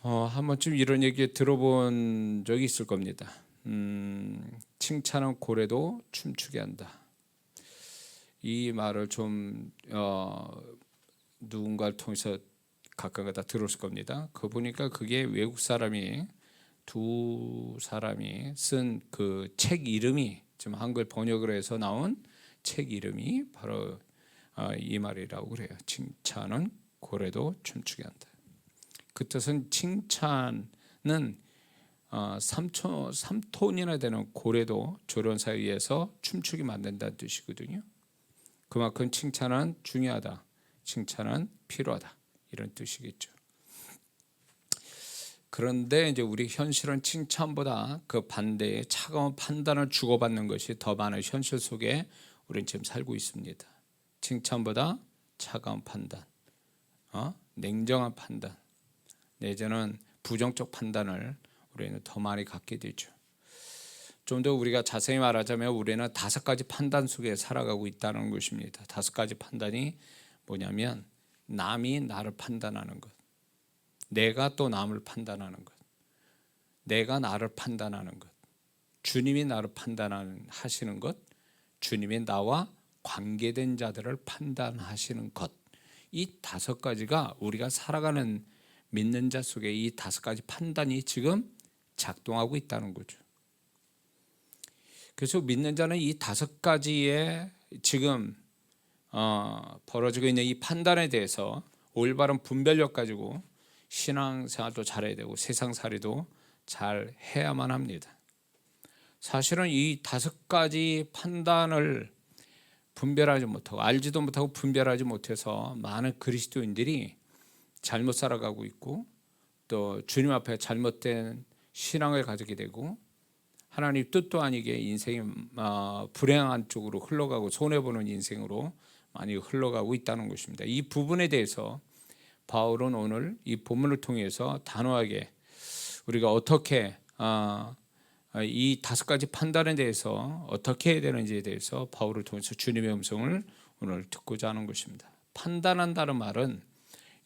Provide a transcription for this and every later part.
한 번쯤 이런 얘기 들어본 적이 있을 겁니다. 칭찬은 고래도 춤추게 한다. 이 말을 좀 누군가를 통해서 가끔가다 들었을 겁니다. 보니까 그게 외국 사람이 두 사람이 쓴 그 책 이름이 지금 한글 번역을 해서 나온 책 이름이 바로 이 말이라고 그래요. 칭찬은 고래도 춤추게 한다. 그 뜻은 칭찬은 3톤이나 되는 고래도 조련사에 의해서 춤추게 만든다는 뜻이거든요. 그만큼 칭찬은 중요하다, 칭찬은 필요하다, 이런 뜻이겠죠. 그런데 이제 우리 현실은 칭찬보다 그 반대의 차가운 판단을 주고받는 것이 더 많은 현실 속에 우리는 지금 살고 있습니다. 칭찬보다 차가운 판단, 냉정한 판단, 내지는 부정적 판단을 우리는 더 많이 갖게 되죠. 좀 더 우리가 자세히 말하자면 우리는 5가지 판단 속에 살아가고 있다는 것입니다. 5가지 판단이 뭐냐면 남이 나를 판단하는 것, 내가 또 남을 판단하는 것, 내가 나를 판단하는 것, 주님이 나를 판단하시는 것, 주님이 나와 관계된 자들을 판단하시는 것, 이 5가지가 우리가 살아가는 믿는 자 속에 이 5가지 판단이 지금 작동하고 있다는 거죠. 그래서 믿는 자는 이 5가지의 지금 벌어지고 있는 이 판단에 대해서 올바른 분별력 가지고 신앙생활도 잘해야 되고 세상살이도 잘 해야만 합니다. 사실은 이 5가지 판단을 분별하지 못하고 알지도 못하고 분별하지 못해서 많은 그리스도인들이 잘못 살아가고 있고 또 주님 앞에 잘못된 신앙을 가지게 되고 하나님 뜻도 아니게 인생이 불행한 쪽으로 흘러가고 손해보는 인생으로 많이 흘러가고 있다는 것입니다. 이 부분에 대해서 바울은 오늘 이 본문을 통해서 단호하게 우리가 어떻게 이 5가지 판단에 대해서 어떻게 해야 되는지에 대해서 바울을 통해서 주님의 음성을 오늘 듣고자 하는 것입니다. 판단한다는 말은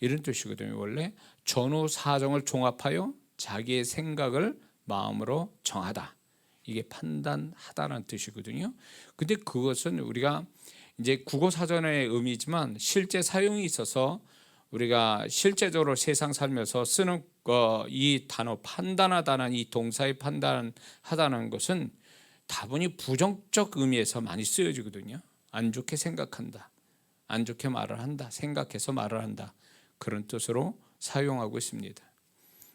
이런 뜻이거든요. 원래 전후 사정을 종합하여 자기의 생각을 마음으로 정하다, 이게 판단하다는 뜻이거든요. 근데 그것은 우리가 이제 국어 사전의 의미지만 실제 사용이 있어서 우리가 실제적으로 세상 살면서 쓰는 이 단어 판단하다는 이 동사의 판단하다는 것은 다분히 부정적 의미에서 많이 쓰여지거든요. 안 좋게 생각한다, 안 좋게 말을 한다, 생각해서 말을 한다, 그런 뜻으로 사용하고 있습니다.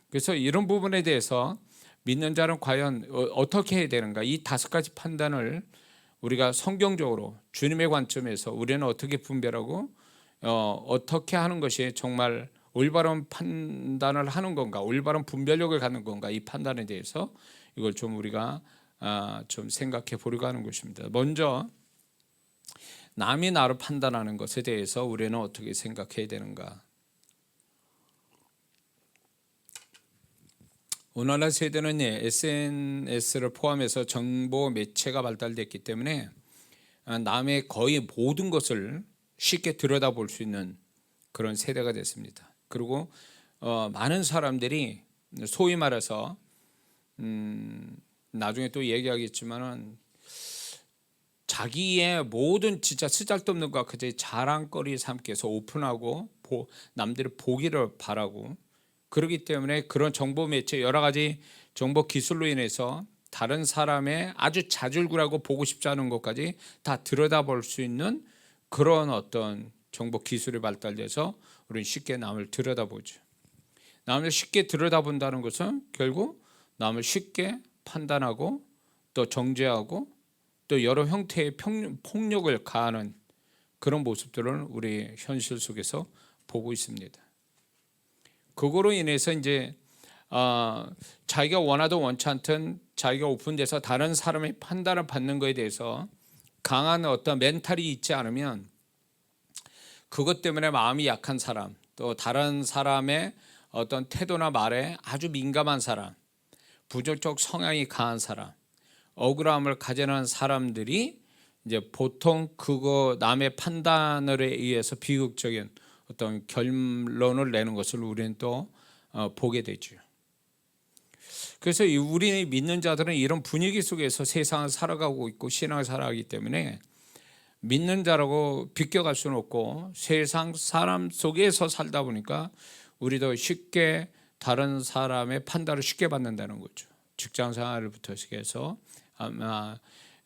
그래서 이런 부분에 대해서 믿는 자는 과연 어떻게 해야 되는가, 이 5가지 판단을 우리가 성경적으로 주님의 관점에서 우리는 어떻게 분별하고 어떻게 하는 것이 정말 올바른 판단을 하는 건가, 올바른 분별력을 갖는 건가, 이 판단에 대해서 이걸 좀 우리가 좀 생각해 보려고 하는 것입니다. 먼저 남이 나를 판단하는 것에 대해서 우리는 어떻게 생각해야 되는가. 오늘날 세대는 SNS를 포함해서 정보 매체가 발달됐기 때문에 남의 거의 모든 것을 쉽게 들여다볼 수 있는 그런 세대가 됐습니다. 그리고 많은 사람들이 소위 말해서 나중에 또 얘기하겠지만은 자기의 모든 진짜 쓰잘데없는 것 그저 자랑거리 삼기에서 오픈하고 남들이 보기를 바라고, 그렇기 때문에 그런 정보 매체 여러 가지 정보 기술로 인해서 다른 사람의 아주 자줄구라고 보고 싶지 않은 것까지 다 들여다볼 수 있는 그런 어떤 정보 기술이 발달돼서 우리는 쉽게 남을 들여다보죠. 남을 쉽게 들여다본다는 것은 결국 남을 쉽게 판단하고 또 정죄하고 또 여러 형태의 폭력을 가하는 그런 모습들을 우리 현실 속에서 보고 있습니다. 그거로 인해서 이제 자기가 원하든 원치 않든 자기가 오픈돼서 다른 사람의 판단을 받는 것에 대해서 강한 어떤 멘탈이 있지 않으면 그것 때문에 마음이 약한 사람, 또 다른 사람의 어떤 태도나 말에 아주 민감한 사람, 부정적 성향이 강한 사람, 억울함을 가지는 사람들이 이제 보통 그거 남의 판단에 의해서 비극적인 어떤 결론을 내는 것을 우리는 또 보게 되죠. 그래서 우리 믿는 자들은 이런 분위기 속에서 세상을 살아가고 있고 신앙을 살아가기 때문에 믿는 자라고 비껴갈 수는 없고 세상 사람 속에서 살다 보니까 우리도 쉽게 다른 사람의 판단을 쉽게 받는다는 거죠. 직장 생활부터 시작해서 아마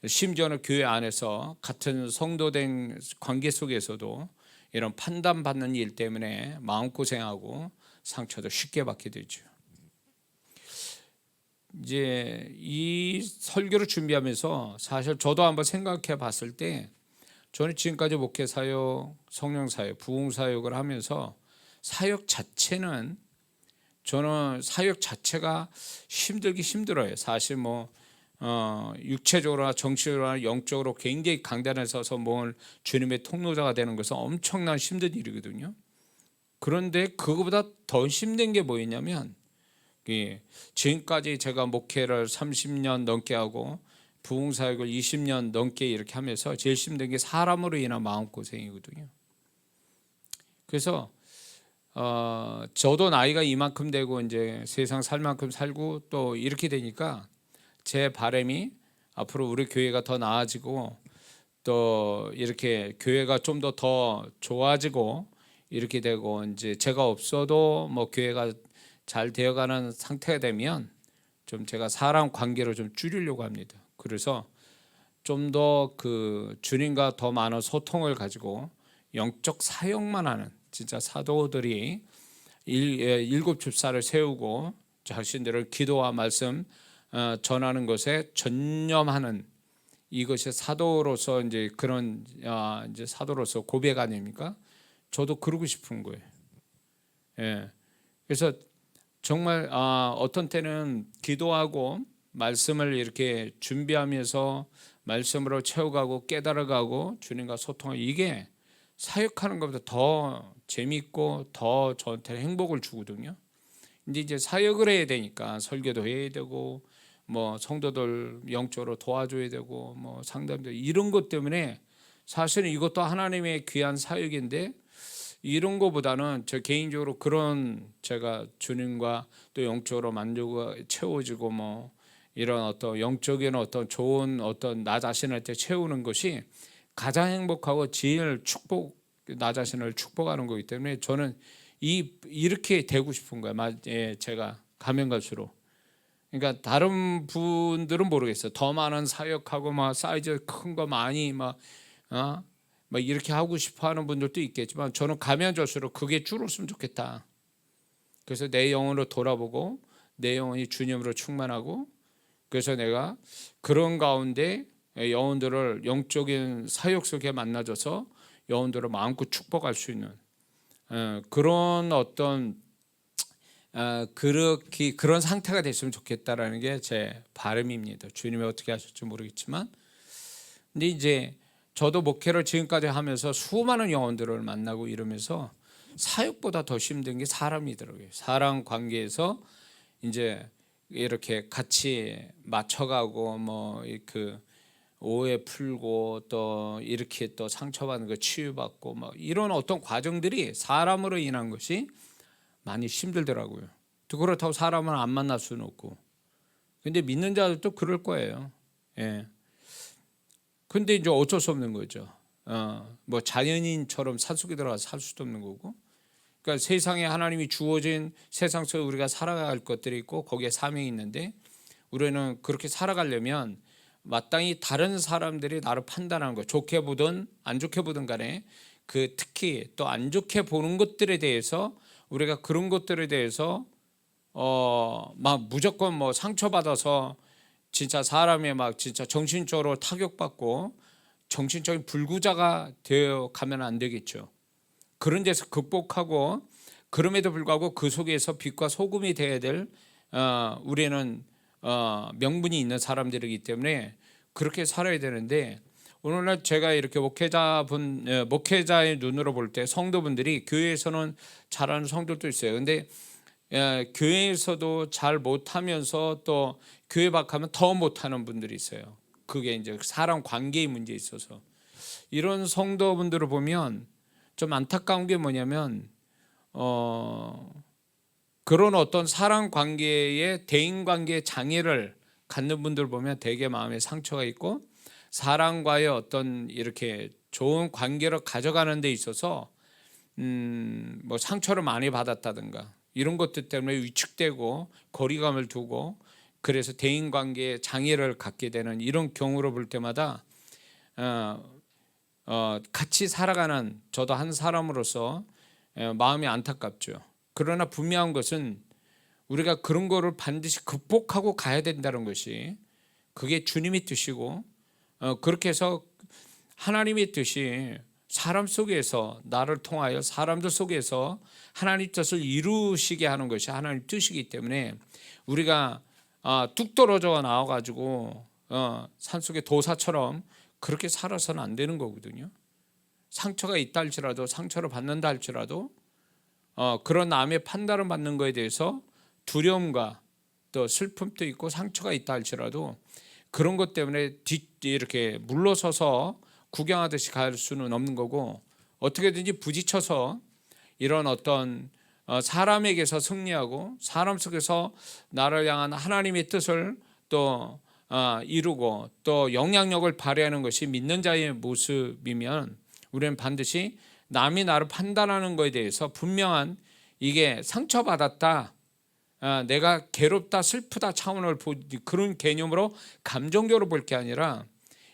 심지어는 교회 안에서 같은 성도된 관계 속에서도 이런 판단받는 일 때문에 마음고생하고 상처도 쉽게 받게 되죠. 이제 이 설교를 준비하면서 사실 저도 한번 생각해 봤을 때 저는 지금까지 목회 사역, 성령 사역, 부흥 사역을 하면서 사역 자체는 저는 사역 자체가 힘들어요. 사실 육체적으로나 정신적으로나 영적으로 굉장히 강단에 서서 뭘 주님의 통로자가 되는 것은 엄청난 힘든 일이거든요. 그런데 그거보다 더 힘든 게 뭐였냐면 지금까지 제가 목회를 30년 넘게 하고 부흥사역을 20년 넘게 이렇게 하면서 제일 힘든 게 사람으로 인한 마음고생이거든요. 그래서 저도 나이가 이만큼 되고 이제 세상 살 만큼 살고 또 이렇게 되니까 제 바람이 앞으로 우리 교회가 더 나아지고 또 이렇게 교회가 좀 더 좋아지고 이렇게 되고 이제 제가 없어도 교회가 잘 되어가는 상태가 되면 좀 제가 사람 관계를 좀 줄이려고 합니다. 그래서 좀 더 그 주님과 더 많은 소통을 가지고 영적 사역만 하는 진짜 사도들이 일곱 집사를 세우고 자신들을 기도와 말씀 전하는 것에 전념하는 이것이 사도로서 이제 그런 이제 사도로서 고백 아닙니까? 저도 그러고 싶은 거예요. 예. 그래서 정말 어떤 때는 기도하고 말씀을 이렇게 준비하면서 말씀으로 채워가고 깨달아가고 주님과 소통하고 이게 사역하는 것보다 더 재밌고 더 저한테는 행복을 주거든요. 이제 사역을 해야 되니까 설교도 해야 되고 성도들 영적으로 도와줘야 되고 상담도 이런 것 때문에 사실은 이것도 하나님의 귀한 사역인데 이런 거보다는 저 개인적으로 그런 제가 주님과 또 영적으로 만족을 채워지고 이런 어떤 영적인 어떤 좋은 어떤 나 자신한테 채우는 것이 가장 행복하고 제일 나 자신을 축복하는 거기 때문에 저는 이렇게 되고 싶은 거예요. 제가 가면 갈수록. 그러니까 다른 분들은 모르겠어요. 더 많은 사역하고 사이즈 큰 거 많이 이렇게 하고 싶어 하는 분들도 있겠지만 저는 가면 갈수록 그게 줄었으면 좋겠다. 그래서 내 영혼으로 돌아보고 내 영혼이 주님으로 충만하고 그래서 내가 그런 가운데 영혼들을 영적인 사역 속에 만나줘서 영혼들을 마음껏 축복할 수 있는 그런 어떤 그런 상태가 됐으면 좋겠다라는 게 제 바람입니다. 주님이 어떻게 하실지 모르겠지만 근데 이제 저도 목회를 지금까지 하면서 수많은 영혼들을 만나고 이러면서 사역보다 더 힘든 게 사람이더라고요. 사람 관계에서 이제 이렇게 같이 맞춰가고 그 오해 풀고 또 이렇게 또 상처받는 거 치유받고 이런 어떤 과정들이 사람으로 인한 것이 많이 힘들더라고요. 또 그렇다고 사람을 안 만날 수는 없고. 근데 믿는 자들도 그럴 거예요. 예. 근데 이제 어쩔 수 없는 거죠. 자연인처럼 산속에 들어가서 살 수도 없는 거고. 그러니까 세상에 하나님이 주어진 세상 속에 우리가 살아갈 것들이 있고 거기에 사명이 있는데 우리는 그렇게 살아가려면 마땅히 다른 사람들이 나를 판단하는 거 좋게 보든 안 좋게 보든 간에 그 특히 또 안 좋게 보는 것들에 대해서 우리가 그런 것들에 대해서 무조건 상처받아서 진짜 사람이 진짜 정신적으로 타격받고 정신적인 불구자가 되어 가면 안 되겠죠. 그런 데서 극복하고 그럼에도 불구하고 그 속에서 빛과 소금이 되어야 될 우리는 명분이 있는 사람들이기 때문에 그렇게 살아야 되는데 오늘날 제가 이렇게 목회자의 눈으로 볼 때 성도분들이 교회에서는 잘하는 성도도 있어요. 근데 교회에서도 잘 못하면서 또 교회 밖하면 더 못하는 분들이 있어요. 그게 이제 사람 관계의 문제에 있어서 이런 성도분들을 보면 좀 안타까운 게 뭐냐면 그런 어떤 사람 관계의 대인 관계의 장애를 갖는 분들 보면 되게 마음에 상처가 있고 사람과의 어떤 이렇게 좋은 관계를 가져가는 데 있어서 뭐 상처를 많이 받았다든가 이런 것들 때문에 위축되고 거리감을 두고 그래서 대인 관계에 장애를 갖게 되는 이런 경우를 볼 때마다 같이 살아가는 저도 한 사람으로서 마음이 안타깝죠. 그러나 분명한 것은 우리가 그런 거를 반드시 극복하고 가야 된다는 것이 그게 주님의 뜻이고 그렇게 해서 하나님의 뜻이 사람 속에서 나를 통하여 사람들 속에서 하나님 뜻을 이루시게 하는 것이 하나님 뜻이기 때문에 우리가 뚝 떨어져 나와가지고 산속의 도사처럼 그렇게 살아서는 안 되는 거거든요. 상처가 있다 할지라도 상처를 받는다 할지라도 그런 남의 판단을 받는 것에 대해서 두려움과 또 슬픔도 있고 상처가 있다 할지라도 그런 것 때문에 이렇게 물러서서 구경하듯이 갈 수는 없는 거고 어떻게든지 부딪혀서 이런 어떤 사람에게서 승리하고 사람 속에서 나를 향한 하나님의 뜻을 또 이루고 또 영향력을 발휘하는 것이 믿는 자의 모습이면 우리는 반드시 남이 나를 판단하는 것에 대해서 분명한 이게 상처받았다, 내가 괴롭다, 슬프다 차원을 그런 개념으로 감정적으로 볼 게 아니라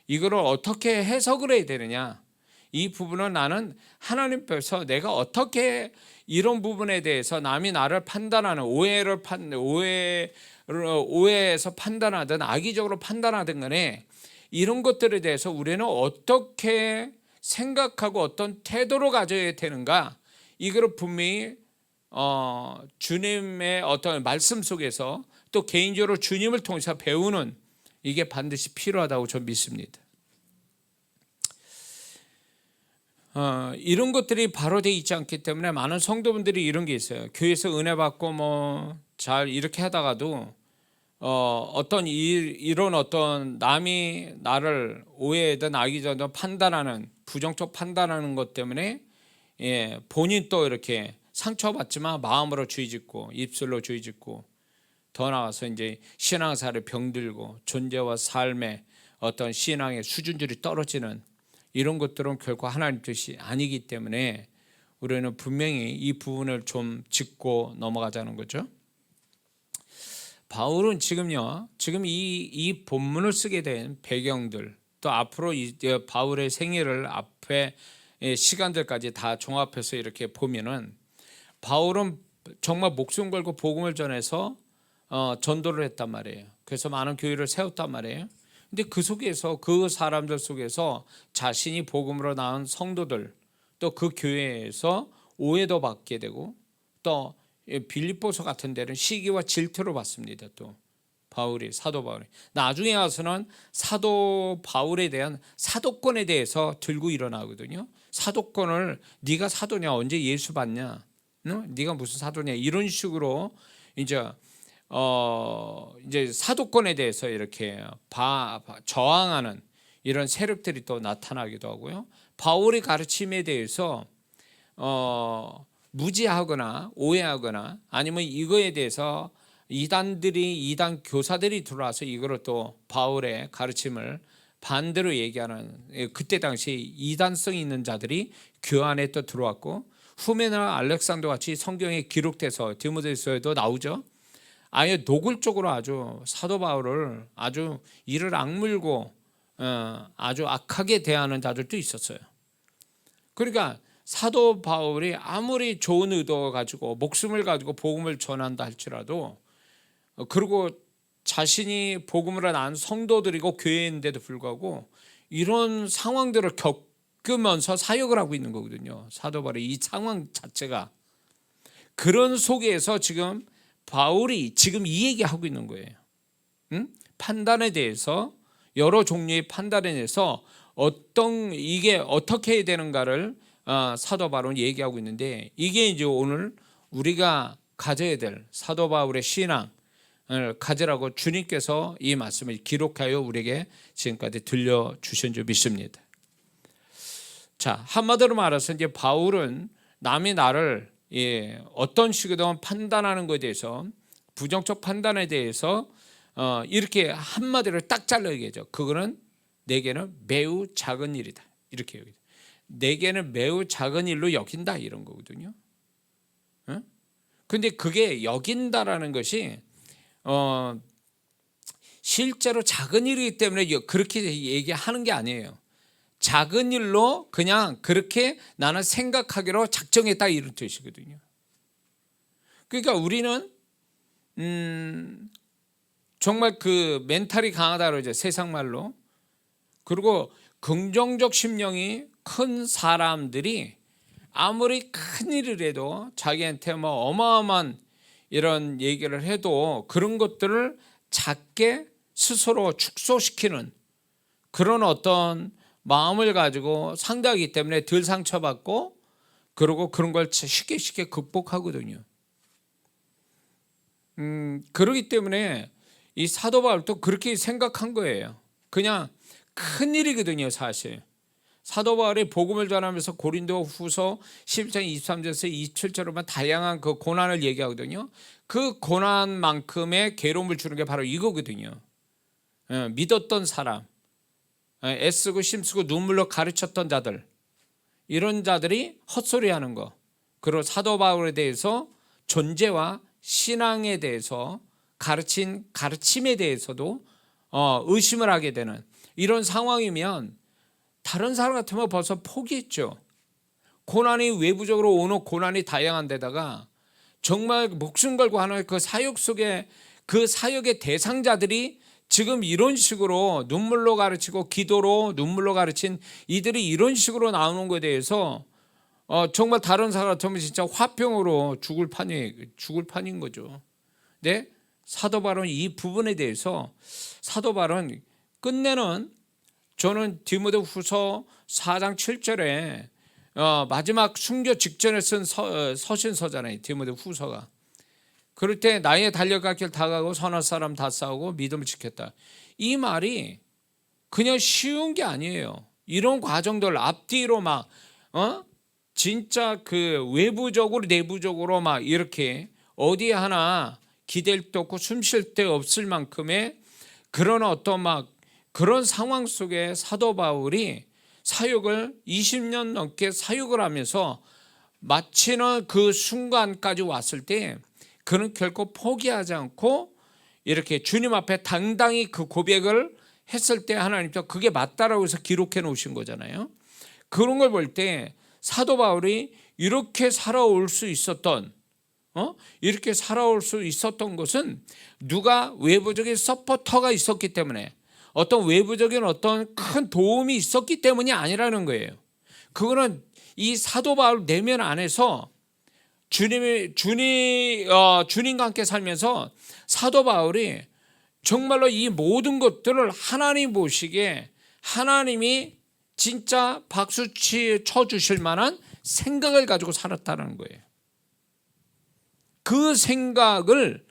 이거를 어떻게 해석을 해야 되느냐, 이 부분은 나는 하나님께서 내가 어떻게 이런 부분에 대해서 남이 나를 판단하는 오해에서 판단하든 악의적으로 판단하든 간에 이런 것들에 대해서 우리는 어떻게 생각하고 어떤 태도로 가져야 되는가, 이거를 분명히 주님의 어떤 말씀 속에서 또 개인적으로 주님을 통해서 배우는 이게 반드시 필요하다고 저는 믿습니다. 이런 것들이 바로 되어 있지 않기 때문에 많은 성도분들이 이런 게 있어요. 교회에서 은혜 받고 뭐 잘 이렇게 하다가도 어떤 이런 어떤 남이 나를 오해하든 악의적으로 판단하는 부정적 판단하는 것 때문에 본인 또 이렇게 상처받지만 마음으로 죄짓고 입술로 죄짓고 더 나아가서 이제 신앙사를 병들고 존재와 삶의 어떤 신앙의 수준들이 떨어지는 이런 것들은 결코 하나님 뜻이 아니기 때문에 우리는 분명히 이 부분을 좀 짚고 넘어가자는 거죠. 바울은 지금 이 본문을 쓰게 된 배경들 또 앞으로 바울의 생애를 앞에 시간들까지 다 종합해서 이렇게 보면은 바울은 정말 목숨 걸고 복음을 전해서 전도를 했단 말이에요. 그래서 많은 교회를 세웠단 말이에요. 근데 그 속에서 그 사람들 속에서 자신이 복음으로 낳은 성도들 또 그 교회에서 오해도 받게 되고 또 빌립보서 같은 데는 시기와 질투로 받습니다. 또 사도 바울이 나중에 와서는 사도 바울에 대한 사도권에 대해서 들고 일어나거든요. 사도권을 네가 사도냐, 언제 예수 받냐, 네가 무슨 사도냐, 이런 식으로 이제 사도권에 대해서 이렇게 저항하는 이런 세력들이 또 나타나기도 하고요. 바울의 가르침에 대해서 무지하거나 오해하거나 아니면 이거에 대해서 이단 교사들이 들어와서 이거를 또 바울의 가르침을 반대로 얘기하는, 그때 당시 이단성 있는 자들이 교회 안에 또 들어왔고 후메나 알렉산더 같이 성경에 기록돼서 디모데서에도 나오죠. 아예 노골적으로 아주 사도 바울을 아주 이를 악물고 아주 악하게 대하는 자들도 있었어요. 그러니까 사도 바울이 아무리 좋은 의도 가지고 목숨을 가지고 복음을 전한다 할지라도 그리고 자신이 복음을 안 성도들이고 교회인데도 불구하고 이런 상황들을 겪으면서 사역을 하고 있는 거거든요. 사도 바울의 이 상황 자체가. 그런 속에서 지금 바울이 지금 이 얘기하고 있는 거예요. 판단에 대해서, 여러 종류의 판단에 대해서 이게 어떻게 해야 되는가를 사도 바울은 얘기하고 있는데, 이게 이제 오늘 우리가 가져야 될 사도 바울의 신앙을 가지라고 주님께서 이 말씀을 기록하여 우리에게 지금까지 들려주신 줄 믿습니다. 자, 한마디로 말해서 이제 바울은 남이 나를 어떤 식이든 판단하는 것에 대해서, 부정적 판단에 대해서 이렇게 한마디로 딱 잘라 얘기하죠. 그거는 내게는 매우 작은 일이다. 이렇게 여기죠. 내게는 매우 작은 일로 여긴다, 이런 거거든요. 근데 그게 여긴다라는 것이 실제로 작은 일이기 때문에 그렇게 얘기하는 게 아니에요. 작은 일로 그냥 그렇게 나는 생각하기로 작정했다, 이런 뜻이거든요. 그러니까 우리는 정말 그 멘탈이 강하다 그러죠, 세상 말로. 그리고 긍정적 심령이 큰 사람들이 아무리 큰 일을 해도 자기한테 뭐 어마어마한 이런 얘기를 해도 그런 것들을 작게 스스로 축소시키는 그런 어떤 마음을 가지고 상대하기 때문에 덜 상처받고, 그리고 그런 걸 쉽게 극복하거든요. 그렇기 때문에 이 사도 바울도 그렇게 생각한 거예요. 그냥 큰 일이거든요, 사실. 사도 바울이 복음을 전하면서 고린도 후서 11장 23절에서 27절로만 다양한 그 고난을 얘기하거든요. 그 고난만큼의 괴로움을 주는 게 바로 이거거든요. 믿었던 사람, 애쓰고 힘쓰고 눈물로 가르쳤던 자들, 이런 자들이 헛소리하는 거, 그리고 사도 바울에 대해서 존재와 신앙에 대해서 가르친 가르침에 대해서도 의심을 하게 되는 이런 상황이면 다른 사람 같으면 벌써 포기했죠. 고난이 외부적으로 오는 고난이 다양한 데다가 정말 목숨 걸고 하는 그 사역 속에 그 사역의 대상자들이 지금 이런 식으로 눈물로 가르치고 기도로 눈물로 가르친 이들이 이런 식으로 나오는 것에 대해서 정말 다른 사람 같으면 진짜 화병으로 죽을 판인 거죠. 근데 사도 바울은 이 부분에 대해서 사도 바울은 끝내는, 저는 디모데 후서 4장 7절에 마지막 순교 직전에 쓴 서신서잖아요, 디모데 후서가. 그럴 때 나의 달려갈 길 다 가고 선할 사람 다 싸우고 믿음을 지켰다. 이 말이 그냥 쉬운 게 아니에요. 이런 과정들 앞뒤로 막 진짜 그 외부적으로 내부적으로 막 이렇게 어디 하나 기댈 데 없고 숨 쉴 데 없을 만큼의 그런 어떤 막 그런 상황 속에 사도 바울이 사역을 20년 넘게 사역을 하면서 마치는 그 순간까지 왔을 때 그는 결코 포기하지 않고 이렇게 주님 앞에 당당히 그 고백을 했을 때 하나님께서 그게 맞다라고 해서 기록해 놓으신 거잖아요. 그런 걸 볼 때 사도 바울이 이렇게 살아올 수 있었던 이렇게 살아올 수 있었던 것은 누가 외부적인 서포터가 있었기 때문에, 어떤 외부적인 어떤 큰 도움이 있었기 때문이 아니라는 거예요. 그거는 이 사도 바울 내면 안에서 주님과 함께 살면서 사도 바울이 정말로 이 모든 것들을 하나님 보시기에 하나님이 진짜 박수 쳐주실 만한 생각을 가지고 살았다는 거예요. 그 생각을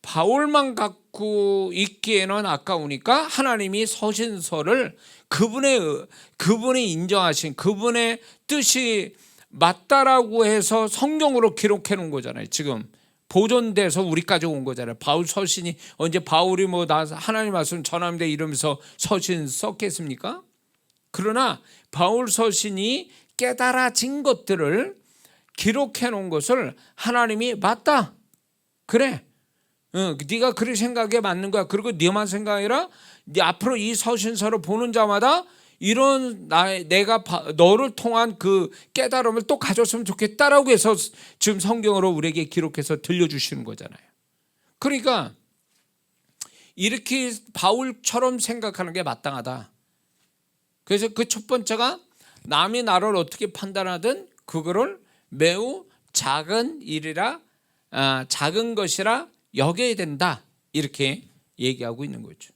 바울만 갖고 있기에는 아까우니까 하나님이 서신서를 그분이 인정하신 그분의 뜻이 맞다라고 해서 성경으로 기록해 놓은 거잖아요. 지금 보존돼서 우리까지 온 거잖아요. 바울 서신이 언제 바울이 나 하나님 말씀 전합니다 이러면서 서신 썼겠습니까? 그러나 바울 서신이 깨달아진 것들을 기록해 놓은 것을 하나님이 맞다, 그래, 네가 그렇게 생각에 맞는 거야. 그리고 네만 생각이라 네 앞으로 이 서신서를 보는 자마다 이런 내가 너를 통한 그 깨달음을 또 가졌으면 좋겠다라고 해서 지금 성경으로 우리에게 기록해서 들려주시는 거잖아요. 그러니까 이렇게 바울처럼 생각하는 게 마땅하다. 그래서 그 첫 번째가 남이 나를 어떻게 판단하든 그거를 매우 작은 일이라 작은 것이라 여겨야 된다, 이렇게 얘기하고 있는 거죠.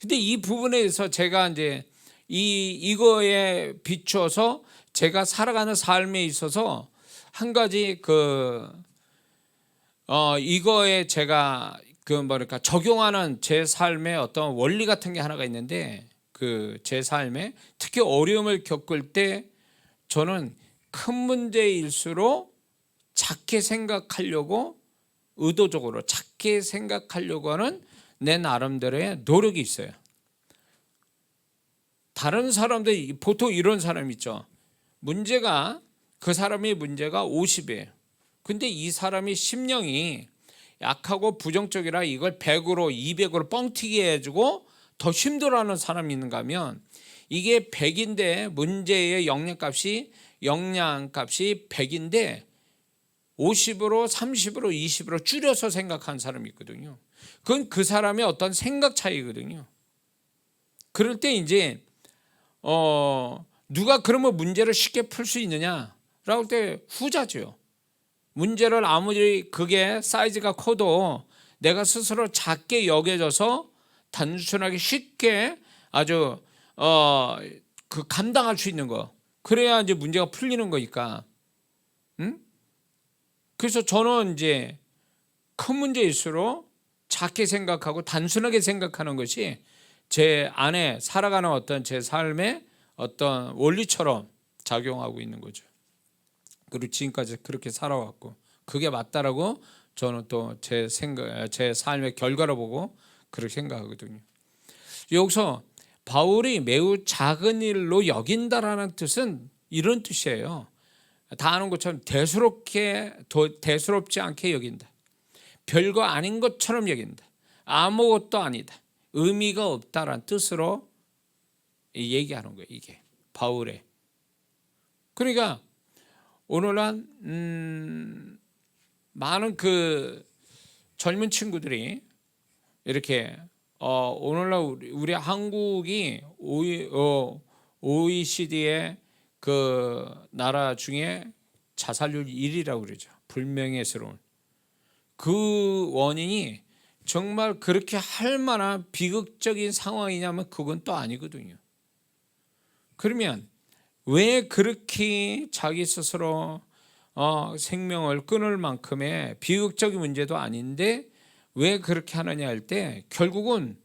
근데 이 부분에서 제가 이제 이거에 비추어서 제가 살아가는 삶에 있어서 한 가지 이거에 제가 적용하는 제 삶의 어떤 원리 같은 게 하나가 있는데, 제 삶에 특히 어려움을 겪을 때 저는 큰 문제일수록 작게 생각하려고 의도적으로 작게 생각하려고 하는 내 나름대로의 노력이 있어요. 다른 사람들 보통 이런 사람 있죠. 그 사람의 문제가 50이에요. 근데 이 사람이 심령이 약하고 부정적이라 이걸 100으로 200으로 뻥튀기 해주고 더 힘들어하는 사람이 있는가 하면 이게 100인데 문제의 영양값이 100인데 50으로 30으로 20으로 줄여서 생각하는 사람이 있거든요. 그건 그 사람의 어떤 생각 차이거든요. 그럴 때 이제 누가 그러면 문제를 쉽게 풀 수 있느냐라고 할 때 후자죠. 문제를 아무리 그게 사이즈가 커도 내가 스스로 작게 여겨져서 단순하게 쉽게 아주 그 감당할 수 있는 거. 그래야 이제 문제가 풀리는 거니까. 응? 그래서 저는 이제 큰 문제일수록 작게 생각하고 단순하게 생각하는 것이 제 안에 살아가는 어떤 제 삶의 어떤 원리처럼 작용하고 있는 거죠. 그리고 지금까지 그렇게 살아왔고 그게 맞다라고 저는 또 제 삶의 결과를 보고 그렇게 생각하거든요. 여기서 바울이 매우 작은 일로 여긴다라는 뜻은 이런 뜻이에요. 다 아는 것처럼 대수롭지 않게 여긴다. 별거 아닌 것처럼 여긴다. 아무것도 아니다. 의미가 없다라는 뜻으로 얘기하는 거예요. 이게 바울의. 그러니까 오늘날 많은 그 젊은 친구들이 이렇게 오늘날 우리 한국이 OECD의 그 나라 중에 자살률 1위라고 그러죠. 불명예스러운. 그 원인이 정말 그렇게 할 만한 비극적인 상황이냐면 그건 또 아니거든요. 그러면 왜 그렇게 자기 스스로 생명을 끊을 만큼의 비극적인 문제도 아닌데 왜 그렇게 하느냐 할 때 결국은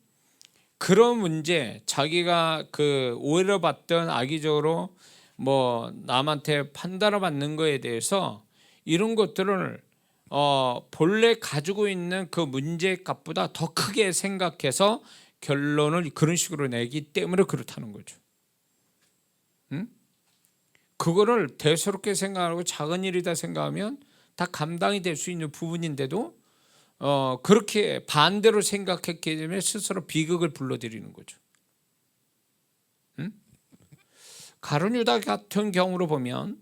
그런 문제, 자기가 그 오해를 받던 악의적으로 뭐 남한테 판단을 받는 거에 대해서 이런 것들을 본래 가지고 있는 그 문제값보다 더 크게 생각해서 결론을 그런 식으로 내기 때문에 그렇다는 거죠. 응? 그거를 대수롭게 생각하고 작은 일이다 생각하면 다 감당이 될 수 있는 부분인데도 그렇게 반대로 생각했기 때문에 스스로 비극을 불러들이는 거죠. 응? 가룟 유다 같은 경우로 보면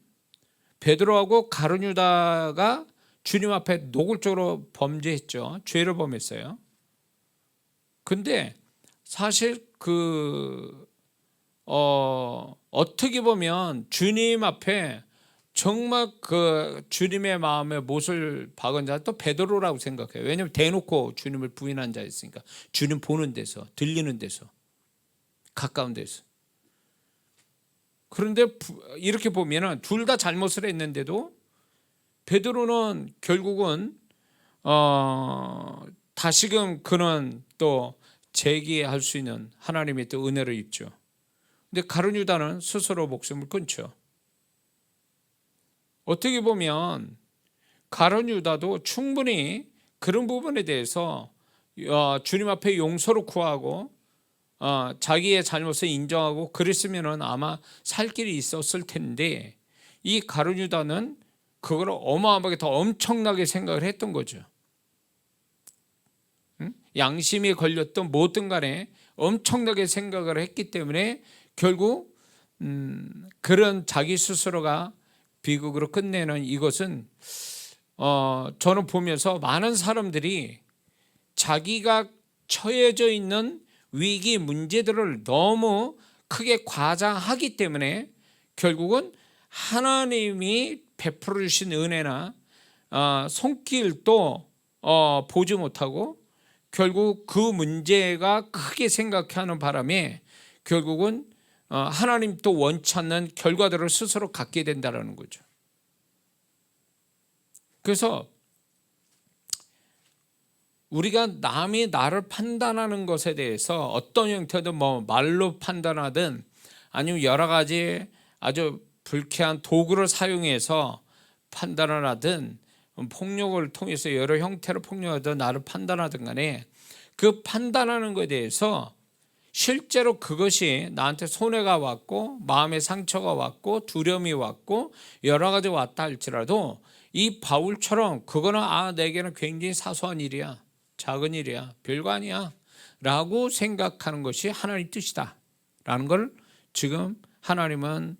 베드로하고 가룟 유다가 주님 앞에 노골적으로 범죄했죠. 죄를 범했어요. 근데 사실 어떻게 보면 주님 앞에 정말 그 주님의 마음에 못을 박은 자는 또 베드로라고 생각해요. 왜냐하면 대놓고 주님을 부인한 자 있으니까. 주님 보는 데서, 들리는 데서, 가까운 데서. 그런데 이렇게 보면은 둘 다 잘못을 했는데도 베드로는 결국은 다시금 그는 또 재기할 수 있는 하나님의 또 은혜를 입죠. 근데 가룟 유다는 스스로 목숨을 끊죠. 어떻게 보면 가룟 유다도 충분히 그런 부분에 대해서 주님 앞에 용서를 구하고 자기의 잘못을 인정하고 그랬으면 아마 살 길이 있었을 텐데 이 가룟 유다는 그걸 어마어마하게 더 엄청나게 생각을 했던 거죠. 양심이 걸렸던 뭐든 간에 엄청나게 생각을 했기 때문에 결국 그런 자기 스스로가 비극으로 끝내는 이것은 저는 보면서 많은 사람들이 자기가 처해져 있는 위기 문제들을 너무 크게 과장하기 때문에 결국은 하나님이 베풀어 주신 은혜나 손길도 보지 못하고 결국 그 문제가 크게 생각하는 바람에 결국은 하나님 또 원치 않는 결과들을 스스로 갖게 된다는 거죠. 그래서 우리가 남이 나를 판단하는 것에 대해서 어떤 형태든 뭐 말로 판단하든 아니면 여러 가지 아주 불쾌한 도구를 사용해서 판단을 하든 폭력을 통해서 여러 형태로 폭력하든 나를 판단하든 간에 그 판단하는 것에 대해서 실제로 그것이 나한테 손해가 왔고 마음의 상처가 왔고 두려움이 왔고 여러 가지 왔다 할지라도 이 바울처럼 그거는 내게는 굉장히 사소한 일이야, 작은 일이야, 별거 아니야 라고 생각하는 것이 하나님의 뜻이다 라는 걸 지금 하나님은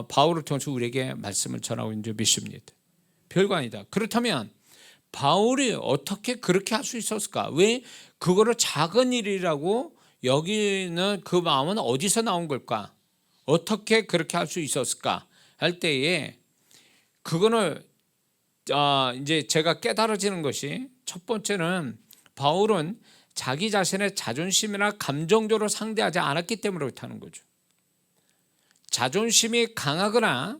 바울을 통해서 우리에게 말씀을 전하고 있는 줄 믿습니다. 별거 아니다. 그렇다면 바울이 어떻게 그렇게 할 수 있었을까? 왜 그거를 작은 일이라고 여기는 그 마음은 어디서 나온 걸까? 어떻게 그렇게 할 수 있었을까? 할 때에 그거는 이제 제가 깨달아지는 것이 첫 번째는 바울은 자기 자신의 자존심이나 감정적으로 상대하지 않았기 때문에 그렇다는 거죠. 자존심이 강하거나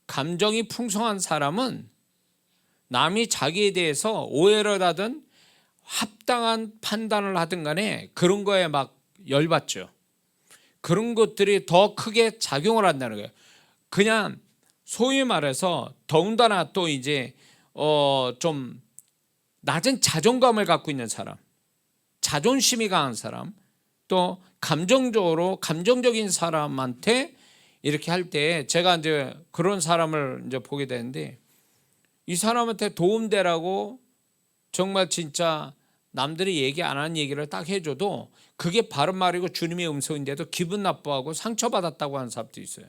감정이 풍성한 사람은 남이 자기에 대해서 오해를 하든 합당한 판단을 하든 간에 그런 거에 막 열받죠. 그런 것들이 더 크게 작용을 한다는 거예요. 그냥 소위 말해서 더군다나 또 이제 좀 낮은 자존감을 갖고 있는 사람, 자존심이 강한 사람, 또 감정적인 사람한테 이렇게 할 때 제가 이제 그런 사람을 이제 보게 되는데 이 사람한테 도움되라고 정말 진짜 남들이 얘기 안 하는 얘기를 딱 해줘도 그게 바른 말이고 주님의 음성인데도 기분 나빠하고 상처받았다고 하는 사람도 있어요.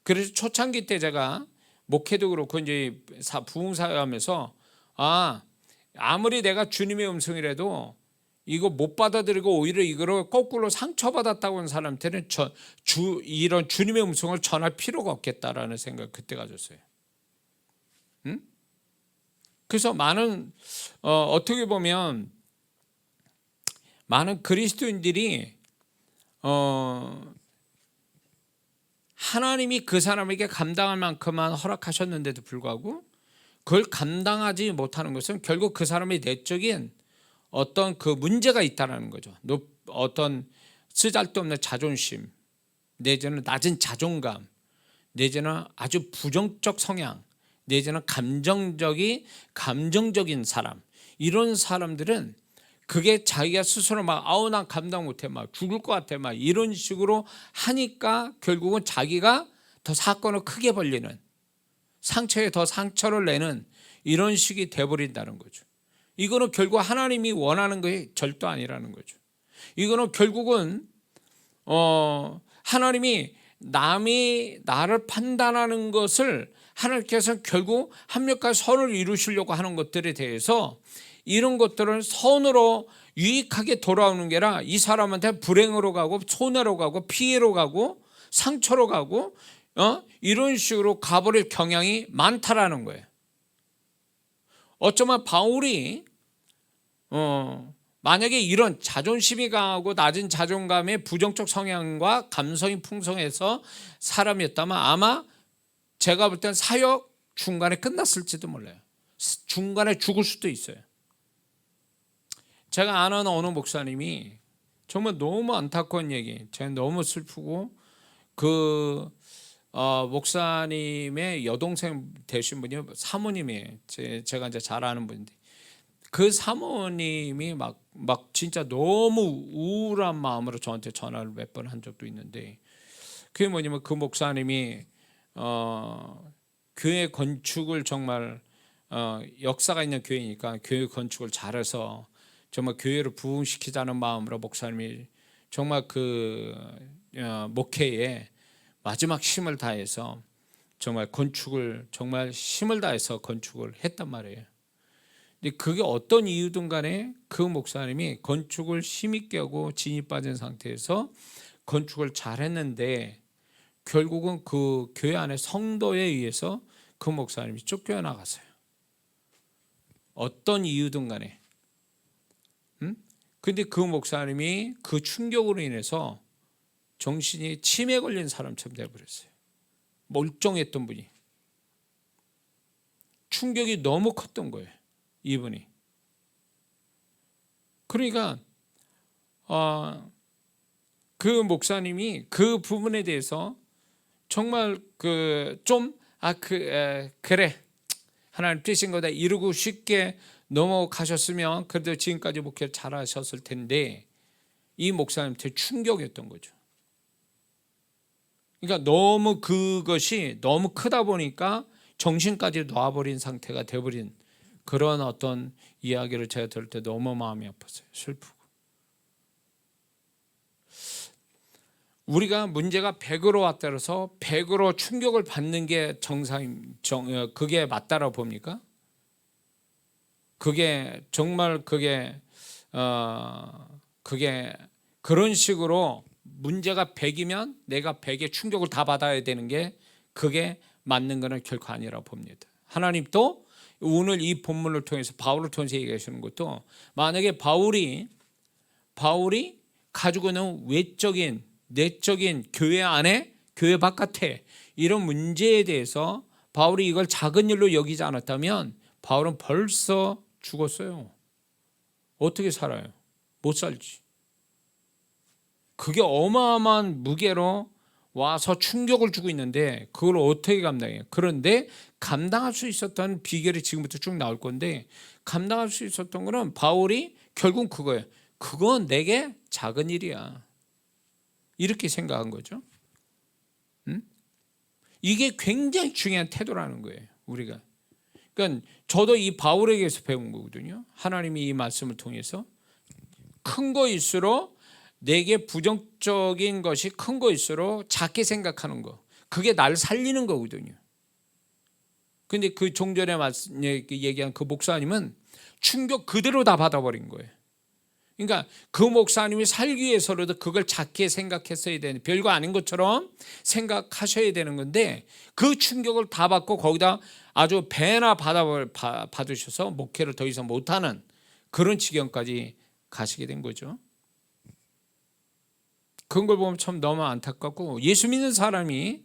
그래서 초창기 때 제가 목회도 그렇고 이제 부흥사회하면서 아무리 내가 주님의 음성이라도 이거 못 받아들이고 오히려 이거를 거꾸로 상처받았다고 하는 사람한테는 이런 주님의 음성을 전할 필요가 없겠다라는 생각 그때 가졌어요. 그래서 많은 어떻게 보면 많은 그리스도인들이 하나님이 그 사람에게 감당할 만큼만 허락하셨는데도 불구하고 그걸 감당하지 못하는 것은 결국 그 사람의 내적인 어떤 그 문제가 있다는 거죠. 어떤 쓰잘데없는 자존심, 내지는 낮은 자존감, 내지는 아주 부정적 성향, 내지는 감정적인 사람, 이런 사람들은 그게 자기가 스스로 난 감당 못해, 죽을 것 같아, 이런 식으로 하니까 결국은 자기가 더 사건을 크게 벌리는, 상처에 더 상처를 내는 이런 식이 돼버린다는 거죠. 이거는 결국 하나님이 원하는 것이 절도 아니라는 거죠. 이거는 결국은 하나님이 남이 나를 판단하는 것을 하나님께서 결국 합력과 선을 이루시려고 하는 것들에 대해서 이런 것들은 선으로 유익하게 돌아오는 게 아니라 이 사람한테 불행으로 가고 손해로 가고 피해로 가고 상처로 가고 이런 식으로 가버릴 경향이 많다라는 거예요. 어쩌면 바울이 만약에 이런 자존심이 강하고 낮은 자존감의 부정적 성향과 감성이 풍성해서 사람이었다면 아마 제가 볼 땐 사역 중간에 끝났을지도 몰라요. 중간에 죽을 수도 있어요. 제가 아는 어느 목사님이 정말 너무 안타까운 얘기, 제가 너무 슬프고 그 목사님의 여동생 되신 분이 사모님이에요. 제가 이제 잘 아는 분인데 그 사모님이 막 진짜 너무 우울한 마음으로 저한테 전화를 몇 번 한 적도 있는데 그게 뭐냐면 그 목사님이 교회 건축을 정말 역사가 있는 교회니까 교회 건축을 잘해서 정말 교회를 부흥시키자는 마음으로 목사님이 정말 그 목회에 마지막 힘을 다해서 정말 건축을 정말 힘을 다해서 건축을 했단 말이에요. 근데 그게 어떤 이유든 간에 그 목사님이 건축을 힘있게 하고 진이 빠진 상태에서 건축을 잘했는데 결국은 그 교회 안에 성도에 의해서 그 목사님이 쫓겨나갔어요. 어떤 이유든 간에. 근데 그 목사님이 그 충격으로 인해서 정신이 치매 걸린 사람처럼 되어버렸어요. 멀쩡했던 분이. 충격이 너무 컸던 거예요. 이분이. 그러니까 그 목사님이 그 부분에 대해서 정말 그래 하나님 뜻인 거다 이루고 쉽게 넘어가셨으면 그래도 지금까지 목회를 잘하셨을 텐데 이 목사님한테 충격이었던 거죠. 그러니까 너무 그것이 너무 크다 보니까 정신까지 놔버린 상태가 돼버린 그런 어떤 이야기를 제가 들을 때 너무 마음이 아팠어요. 슬프고. 우리가 문제가 100으로 왔다 그래서 100으로 충격을 받는 게 그게 맞다라고 봅니까? 그게 정말 그게 그런 식으로 문제가 100이면 내가 100의 충격을 다 받아야 되는 게 그게 맞는 거는 결코 아니라고 봅니다. 하나님도 오늘 이 본문을 통해서 바울을 통해서 얘기하시는 것도 만약에 바울이 가지고 있는 외적인 내적인 교회 안에 교회 바깥에 이런 문제에 대해서 바울이 이걸 작은 일로 여기지 않았다면 바울은 벌써 죽었어요. 어떻게 살아요? 못 살지. 그게 어마어마한 무게로 와서 충격을 주고 있는데 그걸 어떻게 감당해요? 그런데 감당할 수 있었던 비결이 지금부터 쭉 나올 건데 감당할 수 있었던 거는 바울이 결국 그거예요. 그건 내게 작은 일이야. 이렇게 생각한 거죠. 이게 굉장히 중요한 태도라는 거예요. 우리가. 그러니까 저도 이 바울에게서 배운 거거든요. 하나님이 이 말씀을 통해서 큰 거일수록 내게 부정적인 것이 큰 거일수록 작게 생각하는 거. 그게 날 살리는 거거든요. 근데 그 종전에 얘기한 그 목사님은 충격 그대로 다 받아버린 거예요. 그러니까 그 목사님이 살기 위해서라도 그걸 작게 생각했어야 되는 별거 아닌 것처럼 생각하셔야 되는 건데 그 충격을 다 받고 거기다 아주 배나 받으셔서 목회를 더 이상 못하는 그런 지경까지 가시게 된 거죠. 그런 걸 보면 참 너무 안타깝고 예수 믿는 사람이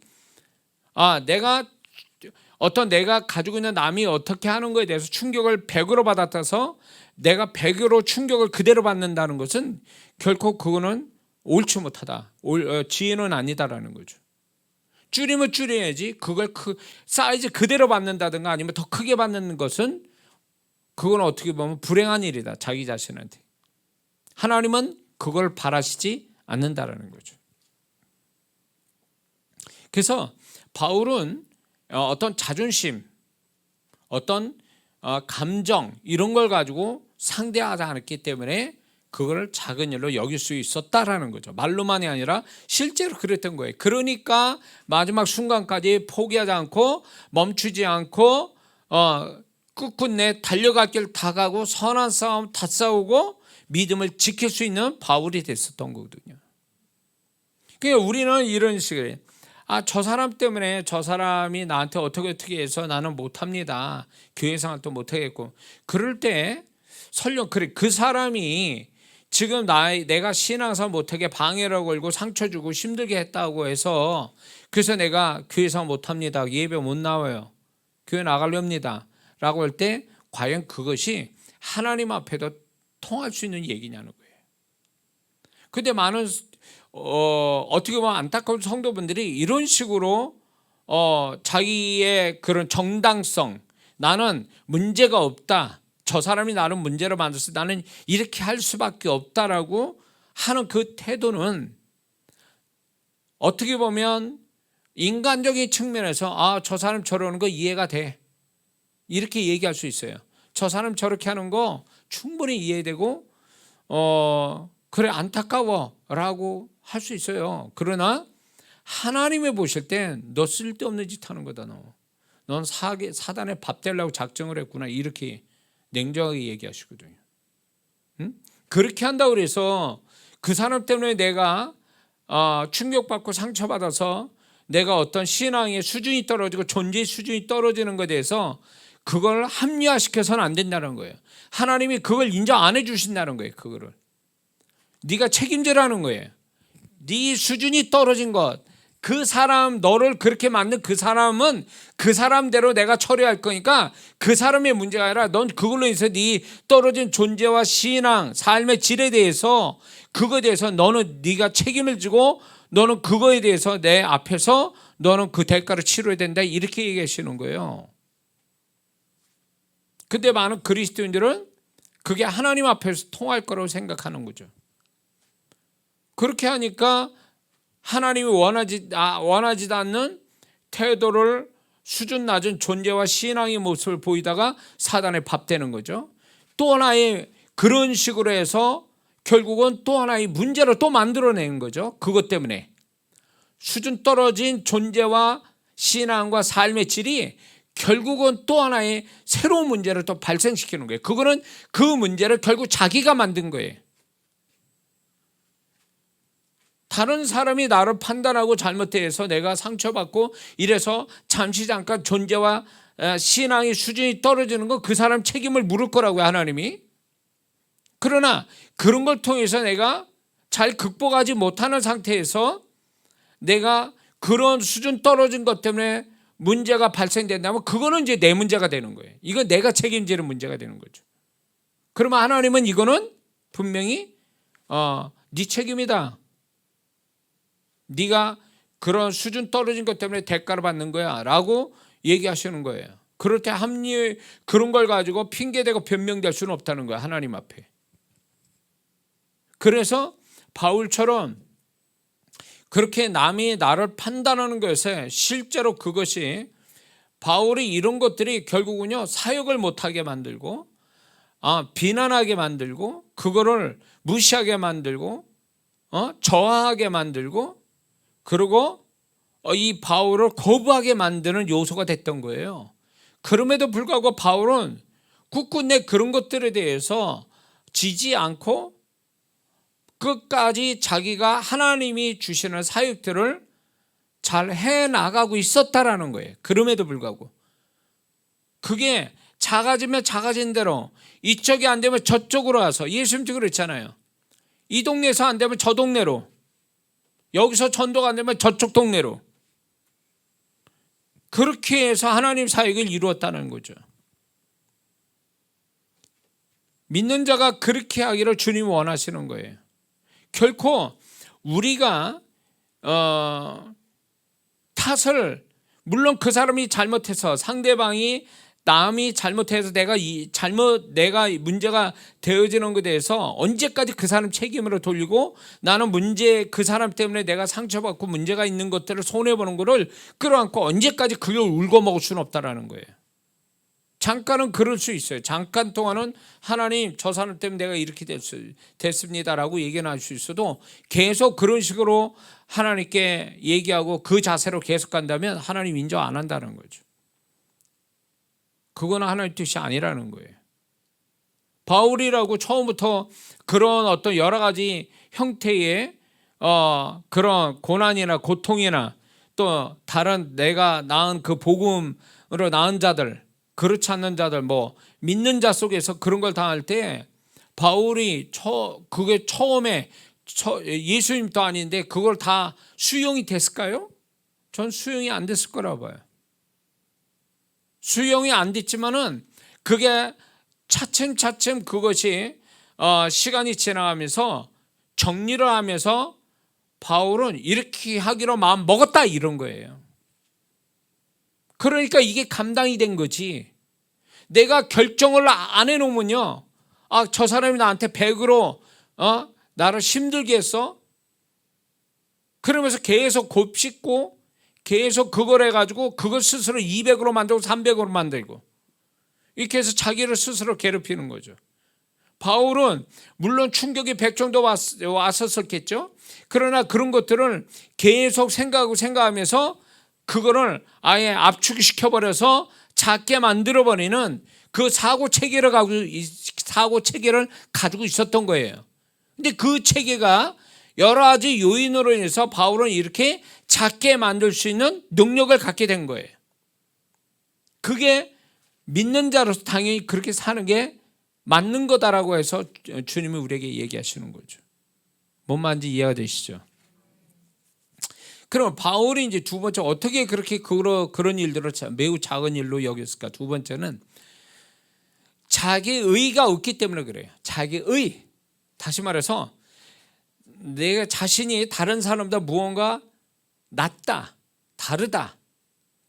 내가 가지고 있는 남이 어떻게 하는 거에 대해서 충격을 100으로 받았다서 내가 100으로 충격을 그대로 받는다는 것은 결코 그거는 옳지 못하다. 지혜는 아니다라는 거죠. 줄이면 줄여야지 그걸 사이즈 그대로 받는다든가 아니면 더 크게 받는 것은 그건 어떻게 보면 불행한 일이다. 자기 자신한테. 하나님은 그걸 바라시지 않는다라는 거죠. 그래서 바울은 어떤 자존심, 어떤 감정 이런 걸 가지고 상대하지 않았기 때문에 그걸 작은 일로 여길 수 있었다라는 거죠. 말로만이 아니라 실제로 그랬던 거예요. 그러니까 마지막 순간까지 포기하지 않고 멈추지 않고 끝끝내 달려갈 길 다 가고 선한 싸움 다 싸우고 믿음을 지킬 수 있는 바울이 됐었던 거거든요. 그러니까 우리는 이런 식으로 저 사람 때문에 저 사람이 나한테 어떻게 해서 나는 못합니다. 교회 생활도 못하겠고 그럴 때 설령 그 사람이 지금 내가 신앙생활 못하게 방해를 걸고 상처 주고 힘들게 했다고 해서 그래서 내가 교회 생활 못합니다. 예배 못 나와요. 교회 나가렵니다. 라고 할 때 과연 그것이 하나님 앞에도 통할 수 있는 얘기냐는 거예요. 근데 많은 어떻게 보면 안타까운 성도분들이 이런 식으로 자기의 그런 정당성 나는 문제가 없다. 저 사람이 나를 문제로 만들어서 나는 이렇게 할 수밖에 없다라고 하는 그 태도는 어떻게 보면 인간적인 측면에서 저 사람 저러는 거 이해가 돼. 이렇게 얘기할 수 있어요. 저 사람 저렇게 하는 거 충분히 이해되고 그래 안타까워 라고 할 수 있어요. 그러나 하나님이 보실 땐 너 쓸데없는 짓 하는 거다. 넌 사단에 밥 되려고 작정을 했구나. 이렇게 냉정하게 얘기하시거든요. 그렇게 한다고 해서 그 사람 때문에 내가 충격받고 상처받아서 내가 어떤 신앙의 수준이 떨어지고 존재의 수준이 떨어지는 것에 대해서 그걸 합리화시켜서는 안 된다는 거예요. 하나님이 그걸 인정 안 해주신다는 거예요. 그거를 네가 책임지라는 거예요. 네 수준이 떨어진 것, 그 사람 너를 그렇게 만든 그 사람은 그 사람대로 내가 처리할 거니까 그 사람의 문제가 아니라 넌 그걸로 인해서 네 떨어진 존재와 신앙, 삶의 질에 대해서 그거에 대해서 너는 네가 책임을 지고 너는 그거에 대해서 내 앞에서 너는 그 대가를 치러야 된다. 이렇게 얘기하시는 거예요. 근데 많은 그리스도인들은 그게 하나님 앞에서 통할 거라고 생각하는 거죠. 그렇게 하니까 하나님이 원하지도 않는 태도를 수준 낮은 존재와 신앙의 모습을 보이다가 사단의 밥 되는 거죠. 또 하나의 그런 식으로 해서 결국은 또 하나의 문제를 또 만들어내는 거죠. 그것 때문에 수준 떨어진 존재와 신앙과 삶의 질이 결국은 또 하나의 새로운 문제를 또 발생시키는 거예요. 그거는 그 문제를 결국 자기가 만든 거예요. 다른 사람이 나를 판단하고 잘못해서 내가 상처받고 이래서 잠시 잠깐 존재와 신앙의 수준이 떨어지는 건 그 사람 책임을 물을 거라고요, 하나님이. 그러나 그런 걸 통해서 내가 잘 극복하지 못하는 상태에서 내가 그런 수준 떨어진 것 때문에 문제가 발생된다면 그거는 이제 내 문제가 되는 거예요. 이건 내가 책임지는 문제가 되는 거죠. 그러면 하나님은 이거는 분명히 네 책임이다. 네가 그런 수준 떨어진 것 때문에 대가를 받는 거야 라고 얘기하시는 거예요. 그럴 때 합리의 그런 걸 가지고 핑계대고 변명될 수는 없다는 거야, 하나님 앞에. 그래서 바울처럼 그렇게 남이 나를 판단하는 것에 실제로 그것이 바울이 이런 것들이 결국은요 사역을 못하게 만들고 비난하게 만들고 그거를 무시하게 만들고 저하하게 만들고 그리고 이 바울을 거부하게 만드는 요소가 됐던 거예요. 그럼에도 불구하고 바울은 굳건히 그런 것들에 대해서 지지 않고 끝까지 자기가 하나님이 주시는 사역들을 잘 해나가고 있었다라는 거예요. 그럼에도 불구하고 그게 작아지면 작아진 대로 이쪽이 안 되면 저쪽으로 와서 예수님도 그랬잖아요. 이 동네에서 안 되면 저 동네로, 여기서 전도가 안 되면 저쪽 동네로, 그렇게 해서 하나님 사역을 이루었다는 거죠. 믿는 자가 그렇게 하기를 주님이 원하시는 거예요. 결코 우리가 탓을, 물론 그 사람이 잘못해서 상대방이 남이 잘못해서 내가 문제가 되어지는 것에 대해서 언제까지 그 사람 책임으로 돌리고 나는 그 사람 때문에 내가 상처받고 문제가 있는 것들을 손해보는 것을 끌어안고 언제까지 그걸 울고 먹을 수는 없다라는 거예요. 잠깐은 그럴 수 있어요. 잠깐 동안은 하나님 저 사람 때문에 내가 이렇게 됐습니다라고 얘기는 할 수 있어도 계속 그런 식으로 하나님께 얘기하고 그 자세로 계속 간다면 하나님 인정 안 한다는 거죠. 그건 하나님의 뜻이 아니라는 거예요. 바울이라고 처음부터 그런 어떤 여러 가지 형태의 그런 고난이나 고통이나 또 다른 내가 낳은 그 복음으로 낳은 자들, 그렇지 않는 자들, 믿는 자 속에서 그런 걸 당할 때 바울이 그게 처음에 예수님도 아닌데 그걸 다 수용이 됐을까요? 전 수용이 안 됐을 거라고 봐요. 수용이 안 됐지만은 그게 차츰차츰 그것이 시간이 지나가면서 정리를 하면서 바울은 이렇게 하기로 마음 먹었다 이런 거예요. 그러니까 이게 감당이 된 거지. 내가 결정을 안 해놓으면요, 저 사람이 나한테 100으로 나를 힘들게 했어. 그러면서 계속 곱씹고 계속 그걸 해가지고 그걸 스스로 200으로 만들고 300으로 만들고 이렇게 해서 자기를 스스로 괴롭히는 거죠. 바울은 물론 충격이 100 정도 왔었겠죠. 그러나 그런 것들을 계속 생각하면서 그거를 아예 압축시켜버려서 작게 만들어버리는 그 사고 체계를 가지고 있었던 거예요. 근데 그 체계가 여러 가지 요인으로 인해서 바울은 이렇게 작게 만들 수 있는 능력을 갖게 된 거예요. 그게 믿는 자로서 당연히 그렇게 사는 게 맞는 거다라고 해서 주님이 우리에게 얘기하시는 거죠. 뭔 말인지 이해가 되시죠? 그럼 바울이 이제 두 번째 어떻게 그렇게 그런 일들을 매우 작은 일로 여겼을까? 두 번째는 자기 의가 없기 때문에 그래요. 자기 의. 다시 말해서 내가 자신이 다른 사람보다 무언가 낫다, 다르다,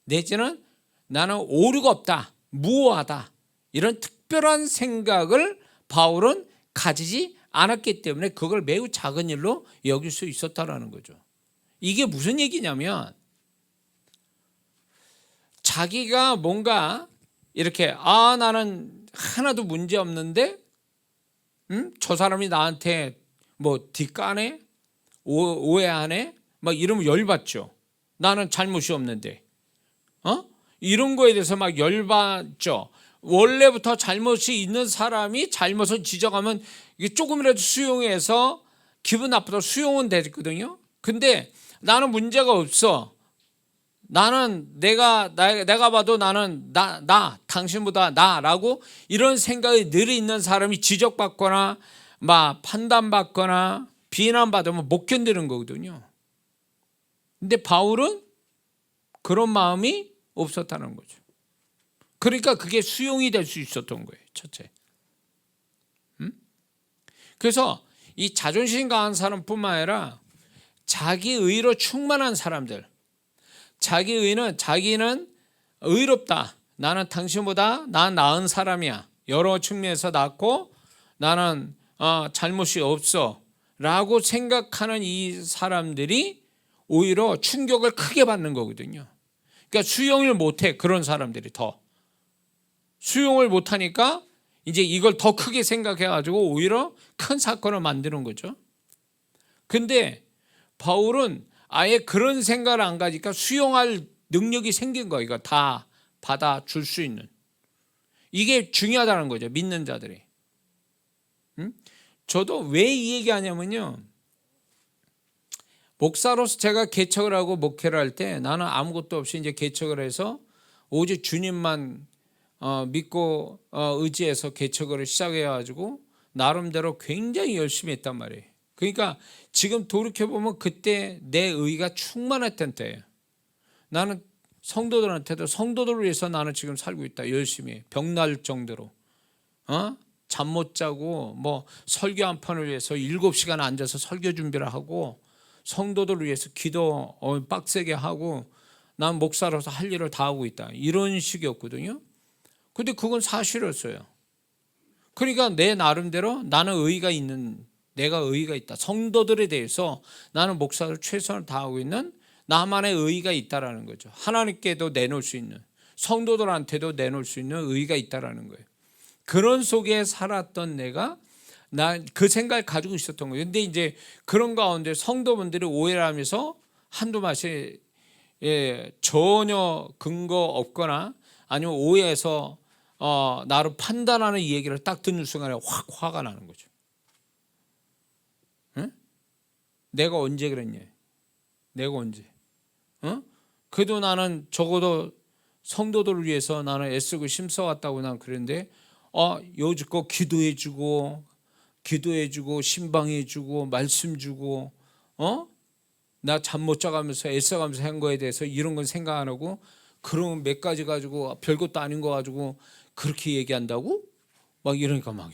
내지는 나는 오류가 없다, 무오하다, 이런 특별한 생각을 바울은 가지지 않았기 때문에 그걸 매우 작은 일로 여길 수 있었다라는 거죠. 이게 무슨 얘기냐면 자기가 뭔가 이렇게 나는 하나도 문제 없는데 저 사람이 나한테 뭐 뒷까네 오해하네 막 이러면 열받죠. 나는 잘못이 없는데 이런 거에 대해서 막 열받죠. 원래부터 잘못이 있는 사람이 잘못을 지적하면 이게 조금이라도 수용해서 기분 나쁘다 수용은 되거든요. 근데 나는 문제가 없어. 나는 내가 봐도 나는 나 당신보다 나라고 이런 생각이 늘 있는 사람이 지적받거나 막 판단받거나 비난받으면 못 견디는 거거든요. 근데 바울은 그런 마음이 없었다는 거죠. 그러니까 그게 수용이 될 수 있었던 거예요. 첫째. 그래서 이 자존심 강한 사람뿐만 아니라 자기 의로 충만한 사람들, 자기는 의롭다. 나는 당신보다 난 나은 사람이야. 여러 측면에서 낫고 나는 잘못이 없어 라고 생각하는 이 사람들이 오히려 충격을 크게 받는 거거든요. 그러니까 수용을 못해. 그런 사람들이 더 수용을 못하니까 이제 이걸 더 크게 생각해가지고 오히려 큰 사건을 만드는 거죠. 근데 바울은 아예 그런 생각을 안 가지니까 수용할 능력이 생긴 거예요. 이거 다 받아줄 수 있는. 이게 중요하다는 거죠. 믿는 자들이. 저도 왜 이 얘기하냐면요. 목사로서 제가 개척을 하고 목회를 할 때 나는 아무것도 없이 이제 개척을 해서 오직 주님만 믿고 의지해서 개척을 시작해가지고 나름대로 굉장히 열심히 했단 말이에요. 그러니까 지금 돌이켜보면 그때 내 의가 충만했던 때예요. 나는 성도들한테도 성도들을 위해서 나는 지금 살고 있다. 열심히 병날 정도로 잠 못 자고 뭐 설교 한 편을 위해서 7시간 앉아서 설교 준비를 하고 성도들을 위해서 기도 빡세게 하고 난 목사로서 할 일을 다 하고 있다. 이런 식이었거든요. 근데 그건 사실이었어요. 그러니까 내 나름대로 나는 내가 의의가 있다. 성도들에 대해서 나는 목사로 최선을 다하고 있는 나만의 의의가 있다라는 거죠. 하나님께도 내놓을 수 있는, 성도들한테도 내놓을 수 있는 의의가 있다라는 거예요. 그런 속에 살았던 내가 그 생각을 가지고 있었던 거예요. 근데 이제 그런 가운데 성도분들이 오해를 하면서 한두 마디 전혀 근거 없거나 아니면 오해해서 나를 판단하는 이 얘기를 딱 듣는 순간에 확 화가 나는 거죠. 응? 내가 언제 그랬냐? 내가 언제? 그래도 나는 적어도 성도들을 위해서 나는 애쓰고 힘써왔다고 난 그랬는데 여지껏 기도해주고 신방해주고 말씀 주고 나 잠 못 자가면서 애써가면서 한 거에 대해서 이런 건 생각 안 하고 그런 몇 가지 가지고 별것도 아닌 거 가지고 그렇게 얘기한다고? 막 이러니까 막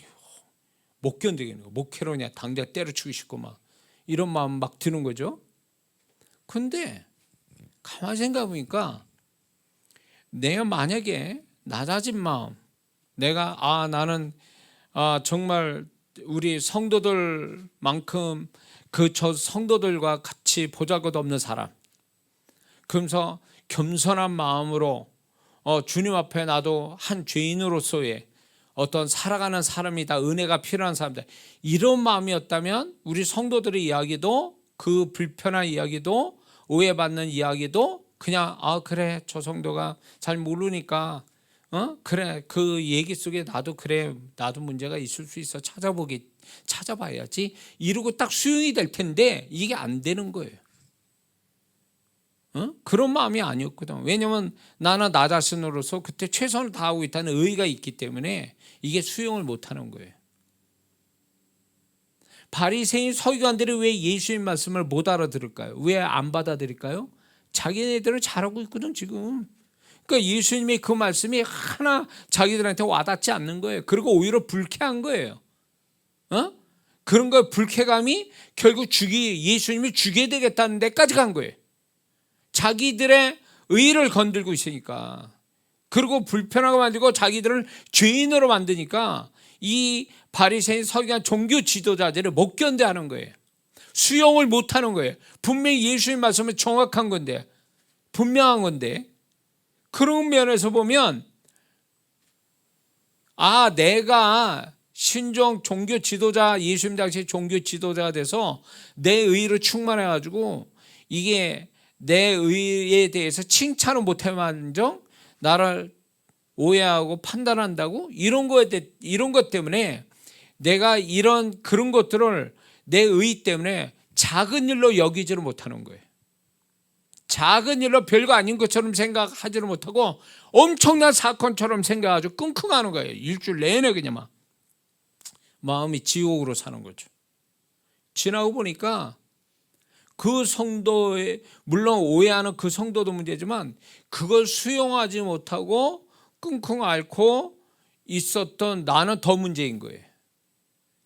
못 견디겠는 거. 목회로 그냥 당장 때려치고 싶고 막 이런 마음 막 드는 거죠. 근데 가만히 생각해 보니까 내가 만약에 낮아진 마음, 내가 나는 정말 우리 성도들만큼 저 성도들과 같이 보잘것없는 사람, 그러면서 겸손한 마음으로 주님 앞에 나도 한 죄인으로서의 어떤 살아가는 사람이다, 은혜가 필요한 사람이다, 이런 마음이었다면 우리 성도들의 이야기도, 그 불편한 이야기도, 오해받는 이야기도 그냥 그래 저 성도가 잘 모르니까 그래 그 얘기 속에 나도 문제가 있을 수 있어, 찾아봐야지 이러고 딱 수용이 될 텐데 이게 안 되는 거예요. 그런 마음이 아니었거든. 왜냐하면 나는 나 자신으로서 그때 최선을 다하고 있다는 의의가 있기 때문에 이게 수용을 못하는 거예요. 바리새인 서기관들이 왜 예수님 말씀을 못 알아들을까요? 왜 안 받아들일까요? 자기네들은 잘하고 있거든 지금. 그러니까 예수님의 그 말씀이 하나 자기들한테 와닿지 않는 거예요. 그리고 오히려 불쾌한 거예요. 그런 거 불쾌감이 결국 예수님이 죽여야 되겠다는 데까지 간 거예요. 자기들의 의의를 건들고 있으니까. 그리고 불편하게 만들고 자기들을 죄인으로 만드니까 이 바리새인 서기관 종교 지도자들을 못 견뎌하는 거예요. 수용을 못하는 거예요. 분명히 예수님 말씀은 정확한 건데, 분명한 건데, 그런 면에서 보면 내가 신종 종교 지도자, 예수님 당시 종교 지도자가 돼서 내 의로 충만해가지고 이게 내 의에 대해서 칭찬을 못해만정 나를 오해하고 판단한다고 이런 것 때문에 내가 그런 것들을 내 의 때문에 작은 일로 여기지를 못하는 거예요. 작은 일로 별거 아닌 것처럼 생각하지를 못하고 엄청난 사건처럼 생각하고 끙끙하는 거예요. 일주일 내내 그냥 막 마음이 지옥으로 사는 거죠. 지나고 보니까 그 성도의, 물론 오해하는 그 성도도 문제지만 그걸 수용하지 못하고 끙끙 앓고 있었던 나는 더 문제인 거예요.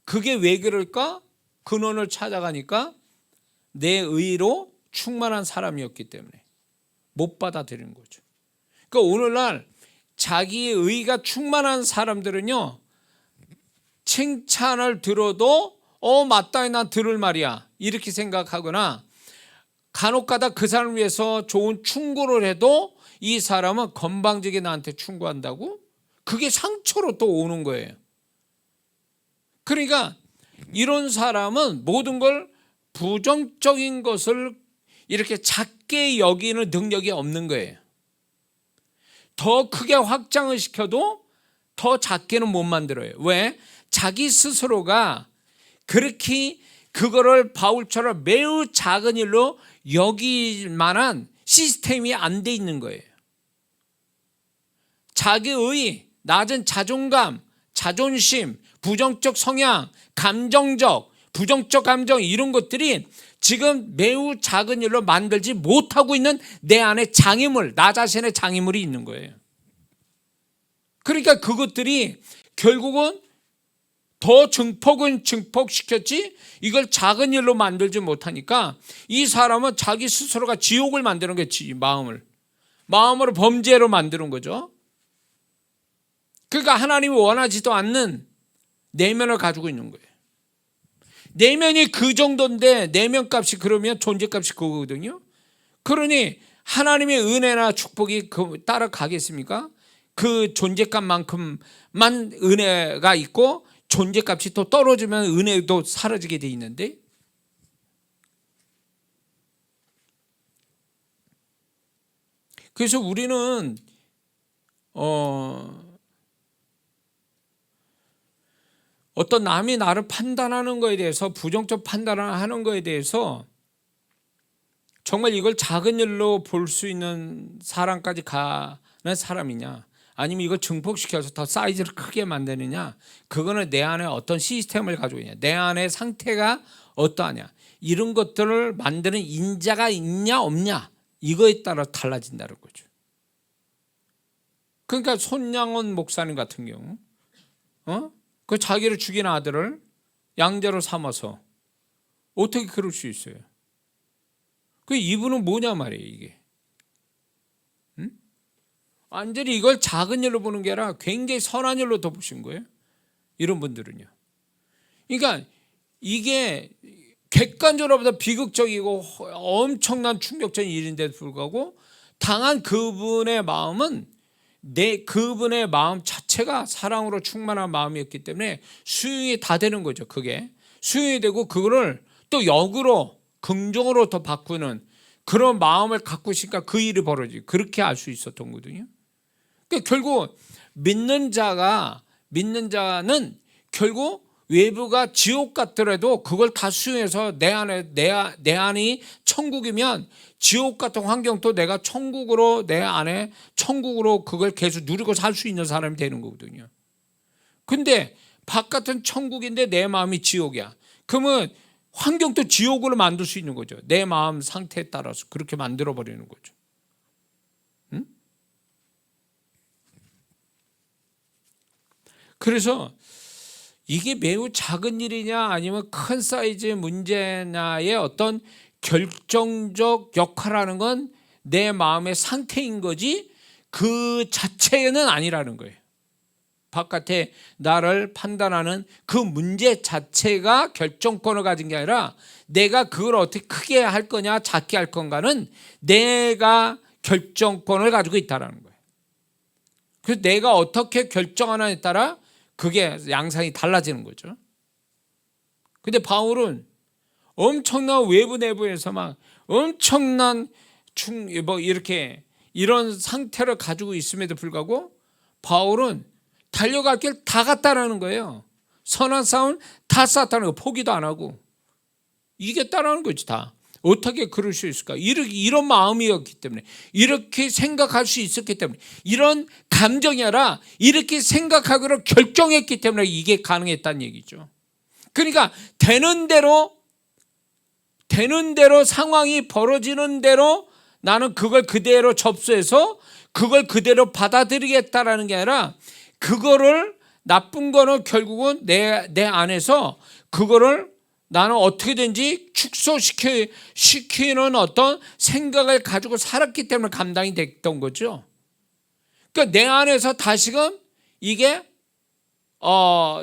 그게 왜 그럴까? 근원을 찾아가니까 내 의로 충만한 사람이었기 때문에 못 받아들이는 거죠. 그러니까 오늘날 자기의 의가 충만한 사람들은요, 칭찬을 들어도 맞다, 난 들을 말이야 이렇게 생각하거나, 간혹가다 그 사람을 위해서 좋은 충고를 해도 이 사람은 건방지게 나한테 충고한다고 그게 상처로 또 오는 거예요. 그러니까 이런 사람은 모든 걸 부정적인 것을 이렇게 작게 여기는 능력이 없는 거예요. 더 크게 확장을 시켜도 더 작게는 못 만들어요. 왜? 자기 스스로가 그렇게 그거를 바울처럼 매우 작은 일로 여길 만한 시스템이 안 돼 있는 거예요. 자기의 낮은 자존감, 자존심, 부정적 성향, 부정적 감정 이런 것들이 지금 매우 작은 일로 만들지 못하고 있는 내 안에 장애물, 나 자신의 장애물이 있는 거예요. 그러니까 그것들이 결국은 더 증폭은 증폭시켰지 이걸 작은 일로 만들지 못하니까 이 사람은 자기 스스로가 지옥을 만드는 거지. 마음으로 범죄로 만드는 거죠. 그러니까 하나님이 원하지도 않는 내면을 가지고 있는 거예요. 내면이 그 정도인데 내면값이 그러면 존재값이 그거거든요. 그러니 하나님의 은혜나 축복이 따라가겠습니까? 그 존재값만큼만 은혜가 있고 존재값이 또 떨어지면 은혜도 사라지게 돼 있는데, 그래서 우리는 어떤 남이 나를 판단하는 거에 대해서, 부정적 판단을 하는 거에 대해서 정말 이걸 작은 일로 볼 수 있는 사람까지 가는 사람이냐, 아니면 이걸 증폭시켜서 더 사이즈를 크게 만드느냐, 그거는 내 안에 어떤 시스템을 가지고 있냐, 내 안의 상태가 어떠하냐, 이런 것들을 만드는 인자가 있냐 없냐, 이거에 따라 달라진다는 거죠. 그러니까 손양원 목사님 같은 경우 그 자기를 죽인 아들을 양자로 삼아서 어떻게 그럴 수 있어요? 그 이분은 뭐냐 말이에요, 이게. 완전히 이걸 작은 일로 보는 게 아니라 굉장히 선한 일로 더 보신 거예요, 이런 분들은요. 그러니까 이게 객관적으로 보다 비극적이고 엄청난 충격적인 일인데도 불구하고 당한 그분의 마음은 그분의 마음 자체가 사랑으로 충만한 마음이었기 때문에 수용이 다 되는 거죠. 그게 수용이 되고 그거를 또 역으로 긍정으로 더 바꾸는 그런 마음을 갖고 있으니까 그 일이 벌어지고 그렇게 알 수 있었던 거거든요. 그러니까 결국 믿는 자는 결국 외부가 지옥 같더라도 그걸 다 수용해서 내 안이 천국이면 지옥 같은 환경도 내가 내 안에 천국으로 그걸 계속 누리고 살 수 있는 사람이 되는 거거든요. 근데 바깥은 천국인데 내 마음이 지옥이야. 그러면 환경도 지옥으로 만들 수 있는 거죠. 내 마음 상태에 따라서 그렇게 만들어 버리는 거죠. 그래서 이게 매우 작은 일이냐 아니면 큰 사이즈의 문제냐의 어떤 결정적 역할을 하는 건 내 마음의 상태인 거지, 그 자체는 아니라는 거예요. 바깥에 나를 판단하는 그 문제 자체가 결정권을 가진 게 아니라 내가 그걸 어떻게 크게 할 거냐 작게 할 건가는 내가 결정권을 가지고 있다는 거예요. 그래서 내가 어떻게 결정하느냐에 따라 그게 양상이 달라지는 거죠. 근데 바울은 엄청난 외부 내부에서 막 엄청난 이렇게 이런 상태를 가지고 있음에도 불구하고 바울은 달려갈 길 다 갔다라는 거예요. 선한 싸움 다 쌌다는 거, 포기도 안 하고 이겼다라는 거지. 다 어떻게 그럴 수 있을까? 이런 마음이었기 때문에, 이렇게 생각할 수 있었기 때문에, 이런 감정이 아니라 이렇게 생각하기로 결정했기 때문에 이게 가능했다는 얘기죠. 그러니까 되는 대로 상황이 벌어지는 대로 나는 그걸 그대로 접수해서 그걸 그대로 받아들이겠다라는 게 아니라, 그거를 나쁜 거는 결국은 내 안에서 그거를 나는 어떻게든지 축소시키는 어떤 생각을 가지고 살았기 때문에 감당이 됐던 거죠. 그러니까 내 안에서 다시금 이게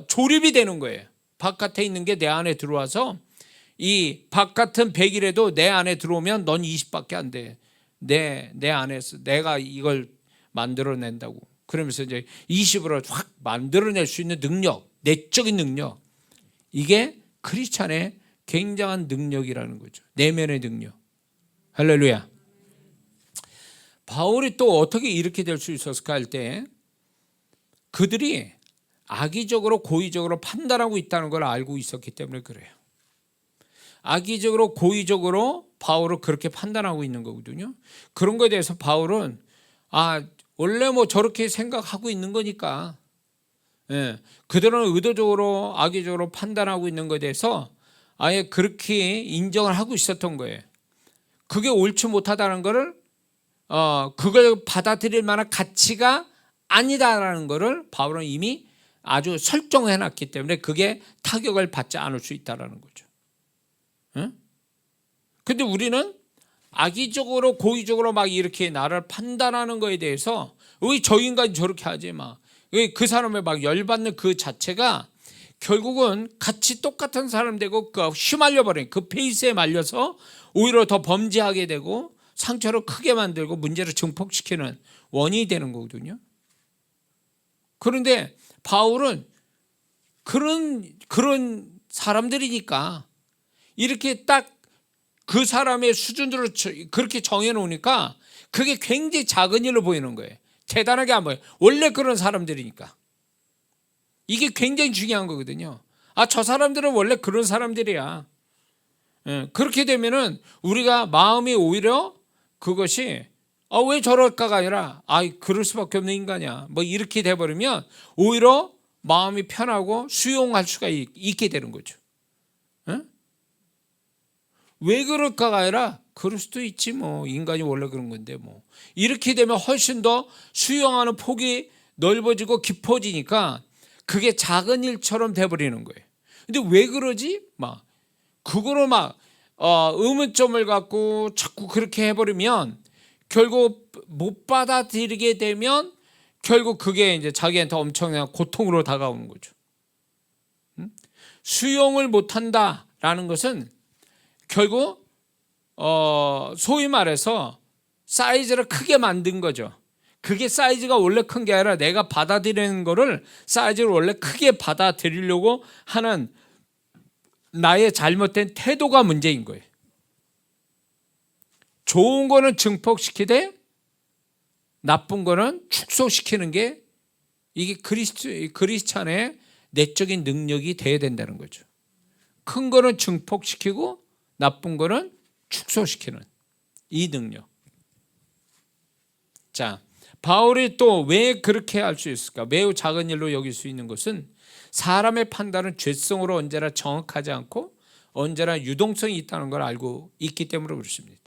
조립이 되는 거예요. 바깥에 있는 게 내 안에 들어와서, 이 바깥은 100이라도 내 안에 들어오면 넌 20밖에 안 돼. 내 안에서 내가 이걸 만들어낸다고. 그러면서 이제 20으로 확 만들어낼 수 있는 능력, 내적인 능력, 이게 크리스찬의 굉장한 능력이라는 거죠. 내면의 능력. 할렐루야. 바울이 또 어떻게 이렇게 될 수 있었을까 할 때, 그들이 악의적으로 고의적으로 판단하고 있다는 걸 알고 있었기 때문에 그래요. 악의적으로 고의적으로 바울을 그렇게 판단하고 있는 거거든요. 그런 거에 대해서 바울은 원래 뭐 저렇게 생각하고 있는 거니까, 그들은 의도적으로 악의적으로 판단하고 있는 것에 대해서 아예 그렇게 인정을 하고 있었던 거예요. 그게 옳지 못하다는 것을 그걸 받아들일 만한 가치가 아니다라는 것을 바울은 이미 아주 설정해 놨기 때문에 그게 타격을 받지 않을 수 있다라는 거죠. 근데 우리는 악의적으로 고의적으로 막 이렇게 나를 판단하는 거에 대해서, 왜 저 인간이 저렇게 하지, 막 그 사람을 막 열받는 그 자체가 결국은 같이 똑같은 사람 되고 휘말려 버린 그 페이스에 말려서 오히려 더 범죄하게 되고 상처를 크게 만들고 문제를 증폭시키는 원인이 되는 거거든요. 그런데 바울은 그런 사람들이니까 이렇게 딱 그 사람의 수준으로 그렇게 정해놓으니까 그게 굉장히 작은 일로 보이는 거예요. 대단하게 안 보여요. 원래 그런 사람들이니까. 이게 굉장히 중요한 거거든요. 저 사람들은 원래 그런 사람들이야. 그렇게 되면은 우리가 마음이 오히려 그것이 왜 저럴까가 아니라 그럴 수밖에 없는 인간이야, 뭐 이렇게 돼버리면 오히려 마음이 편하고 수용할 수가 있게 되는 거죠. 왜 그럴까가 아니라 그럴 수도 있지, 뭐 인간이 원래 그런 건데, 뭐 이렇게 되면 훨씬 더 수용하는 폭이 넓어지고 깊어지니까 그게 작은 일처럼 돼버리는 거예요. 근데 왜 그러지? 막 그거로 막 의문점을 갖고 자꾸 그렇게 해버리면 결국 못 받아들이게 되면 결국 그게 이제 자기한테 엄청난 고통으로 다가오는 거죠. 수용을 못한다라는 것은 결국 소위 말해서 사이즈를 크게 만든 거죠. 그게 사이즈가 원래 큰 게 아니라 내가 받아들이는 거를 사이즈를 원래 크게 받아들이려고 하는 나의 잘못된 태도가 문제인 거예요. 좋은 거는 증폭시키되 나쁜 거는 축소시키는 게 이게 크리스찬의 내적인 능력이 돼야 된다는 거죠. 큰 거는 증폭시키고 나쁜 거는 축소시키는 이 능력. 자, 바울이 또 왜 그렇게 할 수 있을까? 매우 작은 일로 여길 수 있는 것은 사람의 판단은 죄성으로 언제나 정확하지 않고 언제나 유동성이 있다는 걸 알고 있기 때문에 그렇습니다.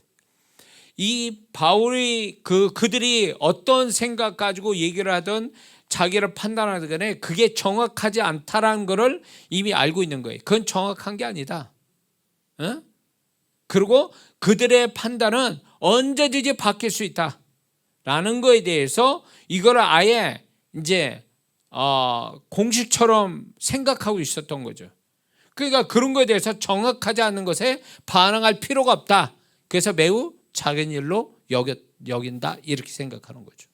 이 바울이 그들이 어떤 생각 가지고 얘기를 하든 자기를 판단하든 간에 그게 정확하지 않다라는 것을 이미 알고 있는 거예요. 그건 정확한 게 아니다. 그리고 그들의 판단은 언제든지 바뀔 수 있다. 라는 거에 대해서 이거를 아예 이제 공식처럼 생각하고 있었던 거죠. 그러니까 그런 거에 대해서 정확하지 않은 것에 반응할 필요가 없다. 그래서 매우 작은 일로 여긴다 이렇게 생각하는 거죠.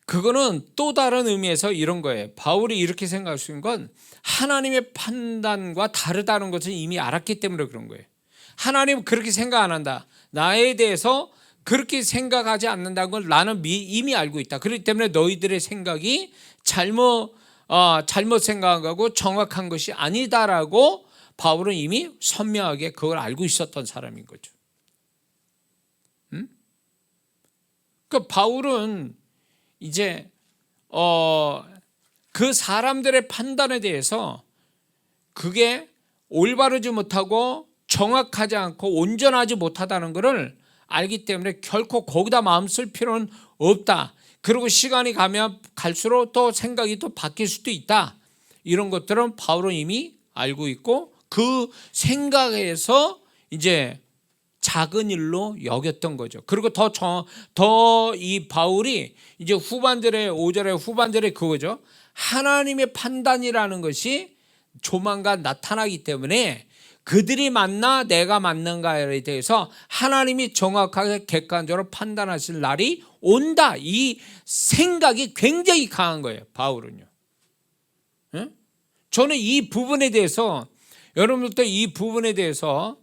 그거는 또 다른 의미에서 이런 거예요. 바울이 이렇게 생각할 수 있는 건 하나님의 판단과 다르다는 것을 이미 알았기 때문에 그런 거예요. 하나님은 그렇게 생각 안 한다. 나에 대해서 그렇게 생각하지 않는다는 걸 나는 이미 알고 있다. 그렇기 때문에 너희들의 생각이 잘못 생각하고 정확한 것이 아니다라고 바울은 이미 선명하게 그걸 알고 있었던 사람인 거죠. 그러니까 바울은 이제 그 사람들의 판단에 대해서 그게 올바르지 못하고 정확하지 않고 온전하지 못하다는 것을 알기 때문에 결코 거기다 마음 쓸 필요는 없다. 그리고 시간이 가면 갈수록 또 생각이 또 바뀔 수도 있다. 이런 것들은 바울은 이미 알고 있고 그 생각에서 이제 작은 일로 여겼던 거죠. 그리고 더 이 바울이 이제 5절의 후반절에 그거죠. 하나님의 판단이라는 것이 조만간 나타나기 때문에 그들이 맞나 내가 맞는가에 대해서 하나님이 정확하게 객관적으로 판단하실 날이 온다. 이 생각이 굉장히 강한 거예요. 바울은요. 저는 이 부분에 대해서 여러분들도 이 부분에 대해서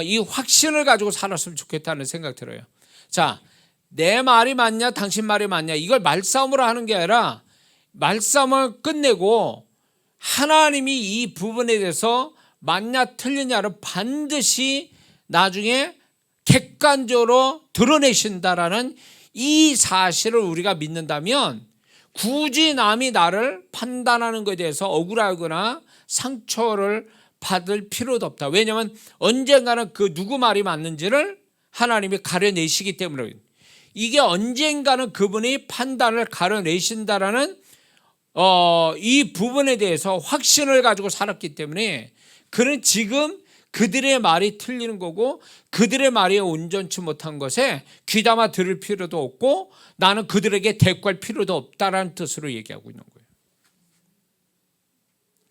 이 확신을 가지고 살았으면 좋겠다는 생각 들어요. 자, 내 말이 맞냐 당신 말이 맞냐 이걸 말싸움으로 하는 게 아니라 말싸움을 끝내고 하나님이 이 부분에 대해서 맞냐 틀리냐를 반드시 나중에 객관적으로 드러내신다라는 이 사실을 우리가 믿는다면 굳이 남이 나를 판단하는 것에 대해서 억울하거나 상처를 받을 필요도 없다. 왜냐하면 언젠가는 그 누구 말이 맞는지를 하나님이 가려내시기 때문에 이게 언젠가는 그분이 판단을 가려내신다라는 이 부분에 대해서 확신을 가지고 살았기 때문에 그는 지금 그들의 말이 틀리는 거고 그들의 말이 온전치 못한 것에 귀담아 들을 필요도 없고 나는 그들에게 대꾸할 필요도 없다라는 뜻으로 얘기하고 있는 거예요.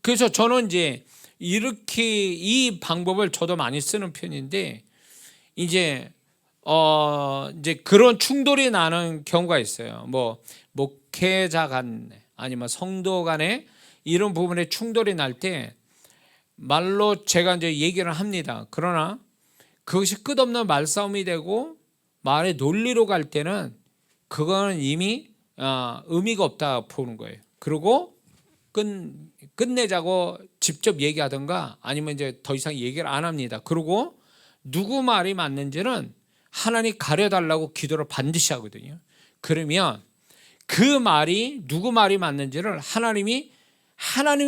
그래서 저는 이제 이렇게 이 방법을 저도 많이 쓰는 편인데 이제 그런 충돌이 나는 경우가 있어요. 뭐 목회자 간 아니면 성도 간에 이런 부분에 충돌이 날 때 말로 제가 이제 얘기를 합니다. 그러나 그것이 끝없는 말싸움이 되고 말의 논리로 갈 때는 그거는 이미 의미가 없다 보는 거예요. 그리고 끝내자고 직접 얘기하던가 아니면 이제 더 이상 얘기를 안 합니다. 그리고 누구 말이 맞는지는 하나님 가려달라고 기도를 반드시 하거든요. 그러면 그 말이 누구 말이 맞는지를 하나님이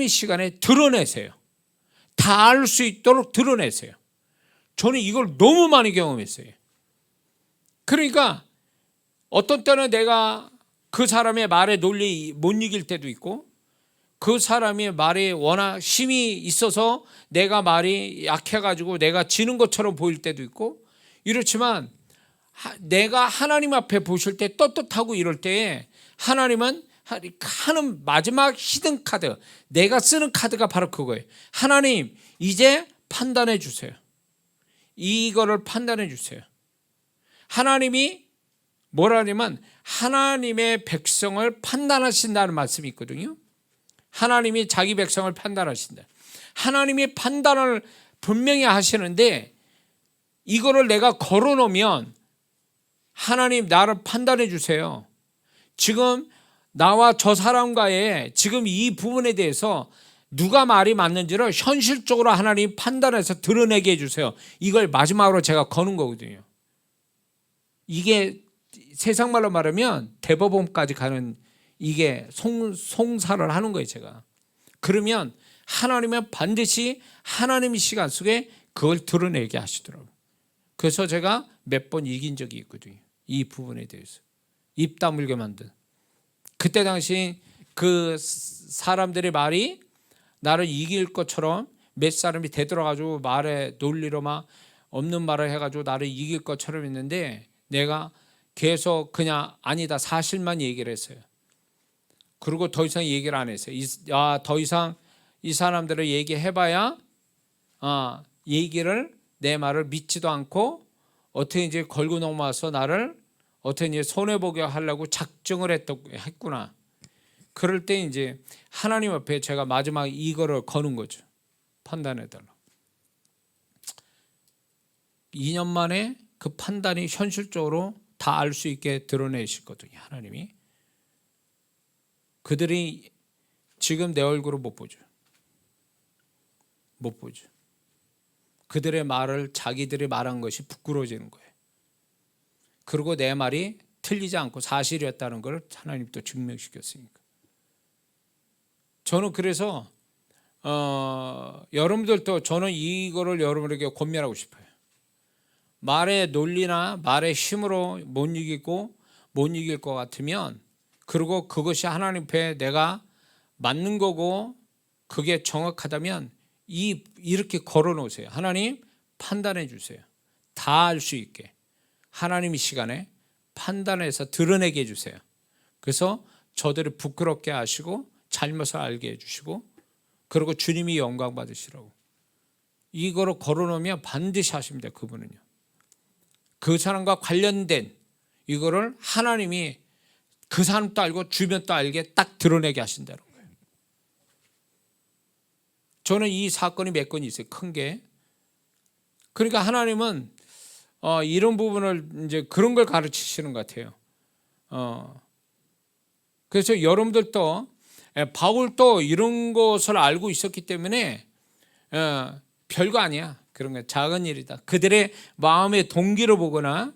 시간에 드러내세요. 다 알 수 있도록 드러내세요. 저는 이걸 너무 많이 경험했어요. 그러니까 어떤 때는 내가 그 사람의 말에 논리 못 이길 때도 있고 그 사람의 말이 워낙 힘이 있어서 내가 말이 약해가지고 내가 지는 것처럼 보일 때도 있고 이렇지만 내가 하나님 앞에 보실 때 떳떳하고 이럴 때에 하나님은 하는 마지막 히든 카드 내가 쓰는 카드가 바로 그거예요. 하나님 이제 판단해 주세요. 이거를 판단해 주세요. 하나님이 뭐라냐면 하나님의 백성을 판단하신다는 말씀이 있거든요. 하나님이 자기 백성을 판단하신다. 하나님이 판단을 분명히 하시는데 이거를 내가 걸어놓으면 하나님 나를 판단해 주세요. 지금 나와 저 사람과의 지금 이 부분에 대해서 누가 말이 맞는지를 현실적으로 하나님 판단해서 드러내게 해주세요. 이걸 마지막으로 제가 거는 거거든요. 이게 세상 말로 말하면 대법원까지 가는 이게 송사를 하는 거예요. 제가. 그러면 하나님은 반드시 하나님의 시간 속에 그걸 드러내게 하시더라고요. 그래서 제가 몇 번 이긴 적이 있거든요. 이 부분에 대해서. 입 다물게 만든. 그때 당시 그 사람들의 말이 나를 이길 것처럼 몇 사람이 되돌아가지고 말의 논리로 막 없는 말을 해가지고 나를 이길 것처럼 했는데 내가 계속 그냥 아니다 사실만 얘기를 했어요. 그리고 더 이상 얘기를 안 했어요. 더 이상 이 사람들을 얘기해봐야 얘기를 내 말을 믿지도 않고 어떻게 이제 걸고 넘어와서 나를 어떻게 이제 손해보게 하려고 작정을 했구나. 그럴 때 이제 하나님 앞에 제가 마지막 이거를 거는 거죠. 판단해달라. 2년 만에 그 판단이 현실적으로 다 알 수 있게 드러내시거든요. 하나님이. 그들이 지금 내 얼굴을 못 보죠. 못 보죠. 그들의 말을 자기들이 말한 것이 부끄러워지는 거예요. 그리고 내 말이 틀리지 않고 사실이었다는 걸 하나님 또 증명시켰으니까. 저는 그래서 여러분들도 저는 이거를 여러분에게 권면하고 싶어요. 말의 논리나 말의 힘으로 못 이길 것 같으면, 그리고 그것이 하나님 앞에 내가 맞는 거고 그게 정확하다면 이렇게 걸어 놓으세요. 하나님 판단해 주세요. 다 알 수 있게 하나님 이 시간에 판단해서 드러내게 해주세요. 그래서 저들을 부끄럽게 하시고 잘못을 알게 해주시고, 그리고 주님이 영광 받으시라고 이거를 걸어 놓으면 반드시 하십니다. 그분은요. 그 사람과 관련된 이거를 하나님이 그 사람도 알고 주변도 알게 딱 드러내게 하신다는 거예요. 저는 이 사건이 몇 건이 있어요. 큰 게. 그러니까 하나님은 이런 부분을 이제 그런 걸 가르치시는 것 같아요. 그래서 여러분들도 바울도 이런 것을 알고 있었기 때문에 별거 아니야. 그런 거 작은 일이다. 그들의 마음의 동기를 보거나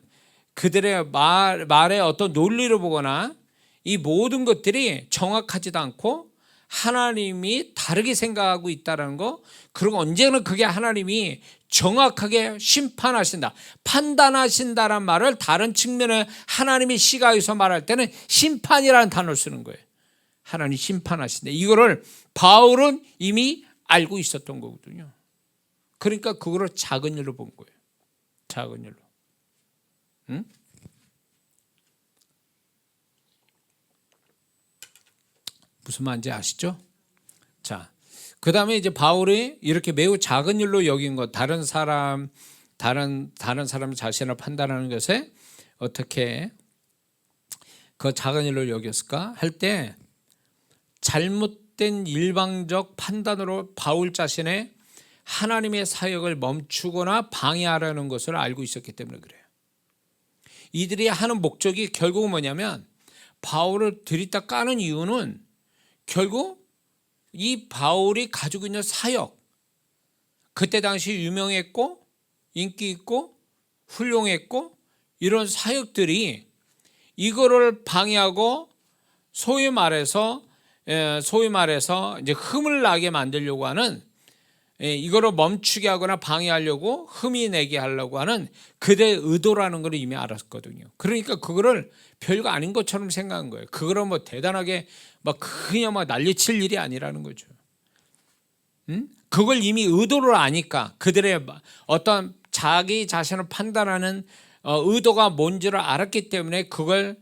그들의 말의 어떤 논리를 보거나 이 모든 것들이 정확하지도 않고 하나님이 다르게 생각하고 있다는 거, 그리고 언제나 그게 하나님이 정확하게 심판하신다, 판단하신다란 말을 다른 측면에 하나님의 시각에서 말할 때는 심판이라는 단어를 쓰는 거예요. 하나님 심판하신다. 이거를 바울은 이미 알고 있었던 거거든요. 그러니까 그거를 작은 일로 본 거예요. 작은 일로. 응? 무슨 말인지 아시죠? 자, 그 다음에 이제 바울이 이렇게 매우 작은 일로 여긴 것, 다른 사람 자신을 판단하는 것에 어떻게 그 작은 일로 여겼을까 할 때, 잘못된 일방적 판단으로 바울 자신의 하나님의 사역을 멈추거나 방해하려는 것을 알고 있었기 때문에 그래요. 이들이 하는 목적이 결국은 뭐냐면, 바울을 들이다 까는 이유는 결국 이 바울이 가지고 있는 사역, 그때 당시 유명했고 인기 있고 훌륭했고 이런 사역들이 이거를 방해하고 소위 말해서 이제 흠을 나게 만들려고 하는, 이거를 멈추게 하거나 방해하려고 흠이 내게 하려고 하는 그들의 의도라는 걸 이미 알았거든요. 그러니까 그거를 별거 아닌 것처럼 생각한 거예요. 그거를 뭐 대단하게 그냥 난리칠 일이 아니라는 거죠. 그걸 이미 의도를 아니까, 그들의 어떤 자기 자신을 판단하는 의도가 뭔지를 알았기 때문에 그걸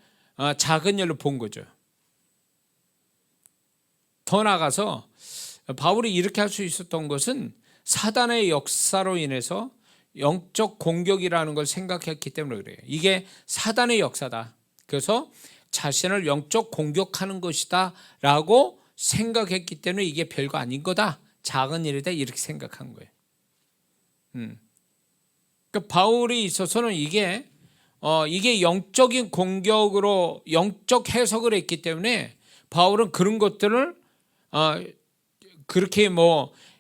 작은 일로 본 거죠. 더 나아가서 바울이 이렇게 할 수 있었던 것은 사단의 역사로 인해서 영적 공격이라는 걸 생각했기 때문에 그래요. 이게 사단의 역사다. 그래서 자신을 영적 공격하는 것이다 라고 생각했기 때문에 이게 별거 아닌 거다, 작은 일이다, 이렇게 생각한 거예요. 그러니까 바울이 있어서는 이게 영적인 공격으로 영적 해석을 했기 때문에 바울은 그런 것들을 그렇게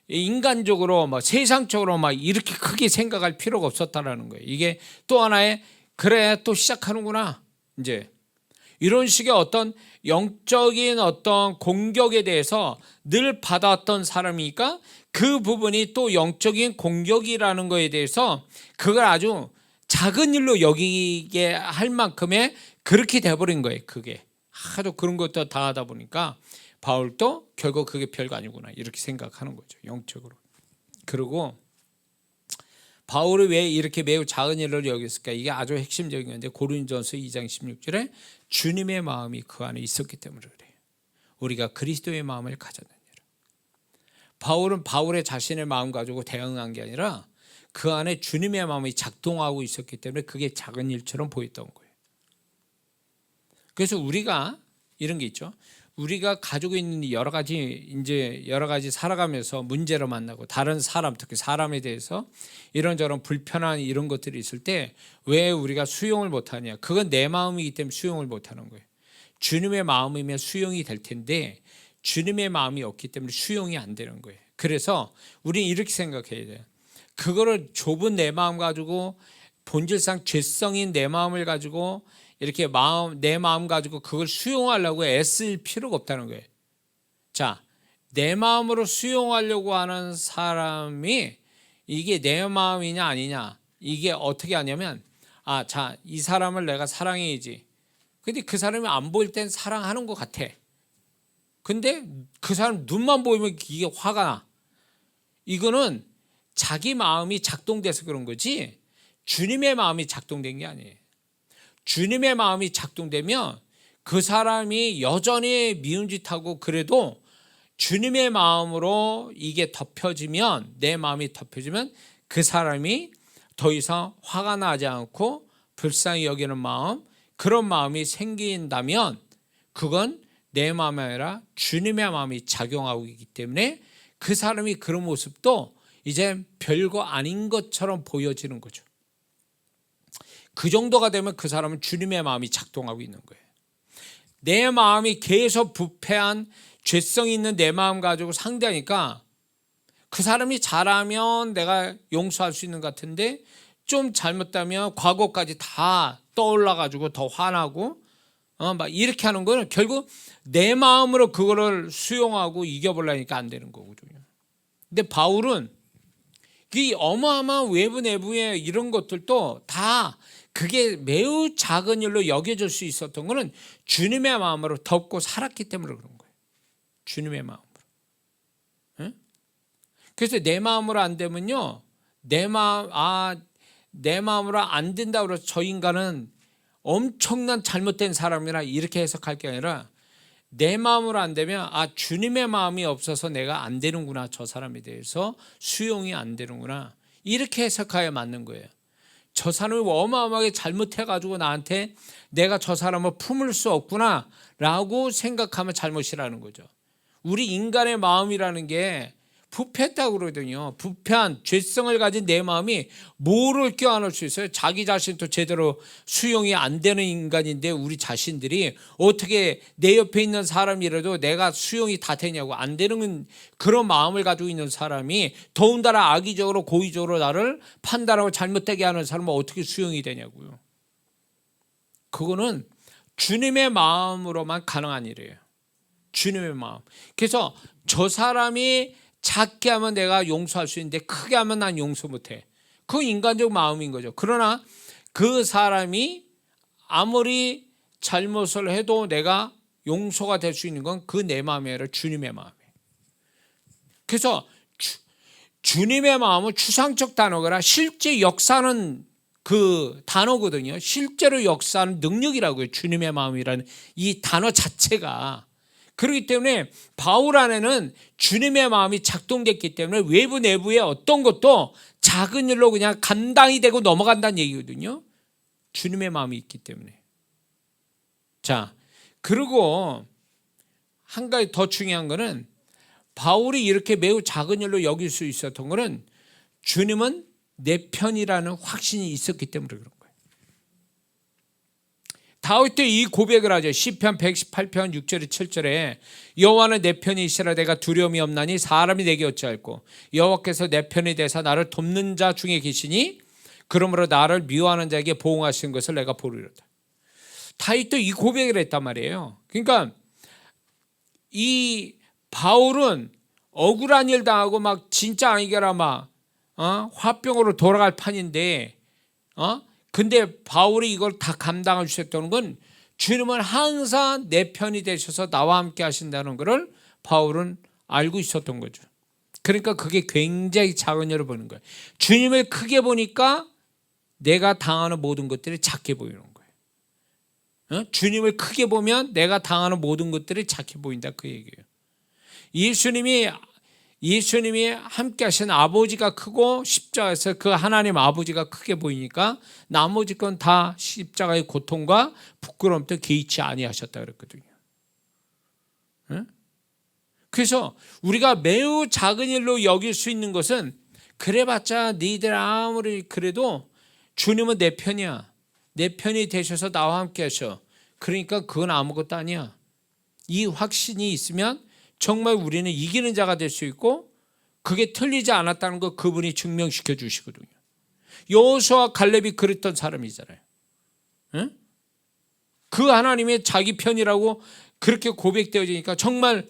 인간적으로 세상적으로 이렇게 크게 생각할 필요가 없었다라는 거예요. 이게 또 하나의, 그래 또 시작하는구나, 이제 이런 식의 어떤 영적인 어떤 공격에 대해서 늘 받아왔던 사람이니까 그 부분이 또 영적인 공격이라는 거에 대해서 그걸 아주 작은 일로 여기게 할 만큼의 그렇게 돼버린 거예요. 그게 하도 그런 것도 다 하다 보니까 바울도 결국 그게 별거 아니구나 이렇게 생각하는 거죠, 영적으로. 그리고 바울이 왜 이렇게 매우 작은 일로 여겼을까? 이게 아주 핵심적인 건데 고린도전서 2장 16절에 주님의 마음이 그 안에 있었기 때문에 그래요. 우리가 그리스도의 마음을 가졌느니라. 바울은 바울의 자신의 마음 가지고 대응한 게 아니라 그 안에 주님의 마음이 작동하고 있었기 때문에 그게 작은 일처럼 보였던 거예요. 그래서 우리가 이런 게 있죠. 우리가 가지고 있는 여러 가지 살아가면서 문제를 만나고 다른 사람, 특히 사람에 대해서 이런저런 불편한 이런 것들이 있을 때 왜 우리가 수용을 못하냐? 그건 내 마음이기 때문에 수용을 못하는 거예요. 주님의 마음이면 수용이 될 텐데 주님의 마음이 없기 때문에 수용이 안 되는 거예요. 그래서 우리는 이렇게 생각해야 돼요. 그거를 좁은 내 마음 가지고 본질상 죄성인 내 마음을 가지고 이렇게 내 마음 가지고 그걸 수용하려고 애쓸 필요가 없다는 거예요. 자, 내 마음으로 수용하려고 하는 사람이 이게 내 마음이냐 아니냐, 이게 어떻게 하냐면 자, 이 사람을 내가 사랑해야지. 근데 그 사람이 안 보일 땐 사랑하는 것 같아. 근데 그 사람 눈만 보이면 이게 화가 나. 이거는 자기 마음이 작동돼서 그런 거지 주님의 마음이 작동된 게 아니에요. 주님의 마음이 작동되면 그 사람이 여전히 미운 짓하고 그래도 주님의 마음으로 이게 덮여지면, 내 마음이 덮여지면 그 사람이 더 이상 화가 나지 않고 불쌍히 여기는 마음, 그런 마음이 생긴다면 그건 내 마음이 아니라 주님의 마음이 작용하고 있기 때문에 그 사람이 그런 모습도 이제 별거 아닌 것처럼 보여지는 거죠. 그 정도가 되면 그 사람은 주님의 마음이 작동하고 있는 거예요. 내 마음이 계속 부패한 죄성이 있는 내 마음 가지고 상대하니까 그 사람이 잘하면 내가 용서할 수 있는 것 같은데 좀 잘못하면 과거까지 다 떠올라 가지고 더 화나고 막 이렇게 하는 거는 결국 내 마음으로 그거를 수용하고 이겨보려니까 안 되는 거거든요. 근데 바울은 이 어마어마한 외부 내부의 이런 것들도 다 그게 매우 작은 일로 여겨질 수 있었던 거는 주님의 마음으로 덮고 살았기 때문에 그런 거예요. 주님의 마음으로. 응? 그래서 내 마음으로 안 되면요, 내 마음으로 안 된다고 해서 저 인간은 엄청난 잘못된 사람이라 이렇게 해석할 게 아니라 내 마음으로 안 되면 주님의 마음이 없어서 내가 안 되는구나, 저 사람에 대해서 수용이 안 되는구나, 이렇게 해석해야 맞는 거예요. 저 사람이 어마어마하게 잘못해가지고 나한테 내가 저 사람을 품을 수 없구나 라고 생각하면 잘못이라는 거죠. 우리 인간의 마음이라는 게 부패했다고 그러거든요. 부패한 죄성을 가진 내 마음이 뭐를 껴안을 수 있어요? 자기 자신도 제대로 수용이 안 되는 인간인데 우리 자신들이 어떻게 내 옆에 있는 사람이라도 내가 수용이 다 되냐고, 안 되는 그런 마음을 가지고 있는 사람이 더군다나 악의적으로 고의적으로 나를 판단하고 잘못되게 하는 사람은 어떻게 수용이 되냐고요. 그거는 주님의 마음으로만 가능한 일이에요. 주님의 마음. 그래서 저 사람이 작게 하면 내가 용서할 수 있는데 크게 하면 난 용서 못해. 그 인간적 마음인 거죠. 그러나 그 사람이 아무리 잘못을 해도 내가 용서가 될 수 있는 건 그 내 마음이 아니라 주님의 마음이에요. 그래서 주님의 마음은 추상적 단어가 실제 역사는 그 단어거든요. 실제로 역사하는 능력이라고요. 주님의 마음이라는 이 단어 자체가. 그렇기 때문에 바울 안에는 주님의 마음이 작동됐기 때문에 외부 내부의 어떤 것도 작은 일로 그냥 감당이 되고 넘어간다는 얘기거든요. 주님의 마음이 있기 때문에. 자, 그리고 한 가지 더 중요한 거는 바울이 이렇게 매우 작은 일로 여길 수 있었던 거는 주님은 내 편이라는 확신이 있었기 때문에 그런 거예요. 다윗도 이 고백을 하죠. 시편 118편 6절에 7절에 여호와는 내 편이시라 내가 두려움이 없나니 사람이 내게 어찌할꼬 여호와께서 내 편이 되사 나를 돕는 자 중에 계시니 그러므로 나를 미워하는 자에게 보응하시는 것을 내가 보리로다. 다윗도 이 고백을 했단 말이에요. 그러니까 이 바울은 억울한 일 당하고 막 진짜 아니게라 막 화병으로 돌아갈 판인데 근데 바울이 이걸 다 감당해 주셨다는 건 주님은 항상 내 편이 되셔서 나와 함께 하신다는 것을 바울은 알고 있었던 거죠. 그러니까 그게 굉장히 작은 일을 보는 거예요. 주님을 크게 보니까 내가 당하는 모든 것들이 작게 보이는 거예요. 주님을 크게 보면 내가 당하는 모든 것들이 작게 보인다, 그 얘기예요. 예수님이 함께 하신 아버지가 크고 십자가에서 그 하나님 아버지가 크게 보이니까 나머지 건 다 십자가의 고통과 부끄러움도 개의치 아니하셨다 그랬거든요. 그래서 우리가 매우 작은 일로 여길 수 있는 것은, 그래봤자 니들 아무리 그래도 주님은 내 편이야, 내 편이 되셔서 나와 함께 하셔, 그러니까 그건 아무것도 아니야. 이 확신이 있으면 정말 우리는 이기는 자가 될 수 있고, 그게 틀리지 않았다는 거 그분이 증명시켜 주시거든요. 여호수아와 갈렙이 그랬던 사람이잖아요. 그 하나님의 자기 편이라고 그렇게 고백되어지니까 정말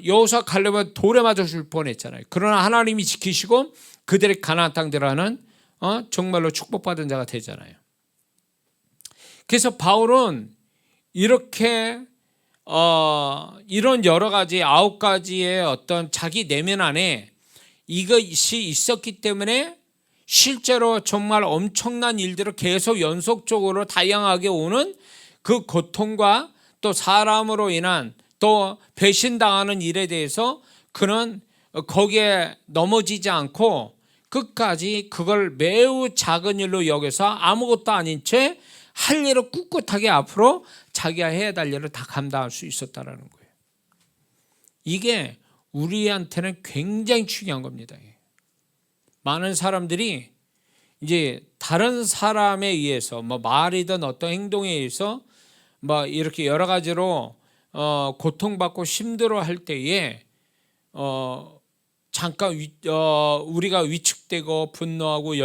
여호수아 갈렙은 돌에 맞아 줄 뻔했잖아요. 그러나 하나님이 지키시고 그들의 가나안 땅 들어가는 정말로 축복받은 자가 되잖아요. 그래서 바울은 이렇게 이런 여러 가지 9가지의 어떤 자기 내면 안에 이것이 있었기 때문에 실제로 정말 엄청난 일들을 계속 연속적으로 다양하게 오는 그 고통과 또 사람으로 인한 또 배신당하는 일에 대해서 그는 거기에 넘어지지 않고 끝까지 그걸 매우 작은 일로 여겨서 아무것도 아닌 채 할 일을 꿋꿋하게 앞으로 자기가 해야 될 일을 다 감당할 수 있었다라는 거예요. 이게 우리한테는 굉장히 중요한 겁니다. 많은 사람들이 이제 다른 사람에 의해서 말이든 어떤 행동에 의해서 이렇게 여러 가지로 고통받고 힘들어할 때에 잠깐 우리가 위축되고 분노하고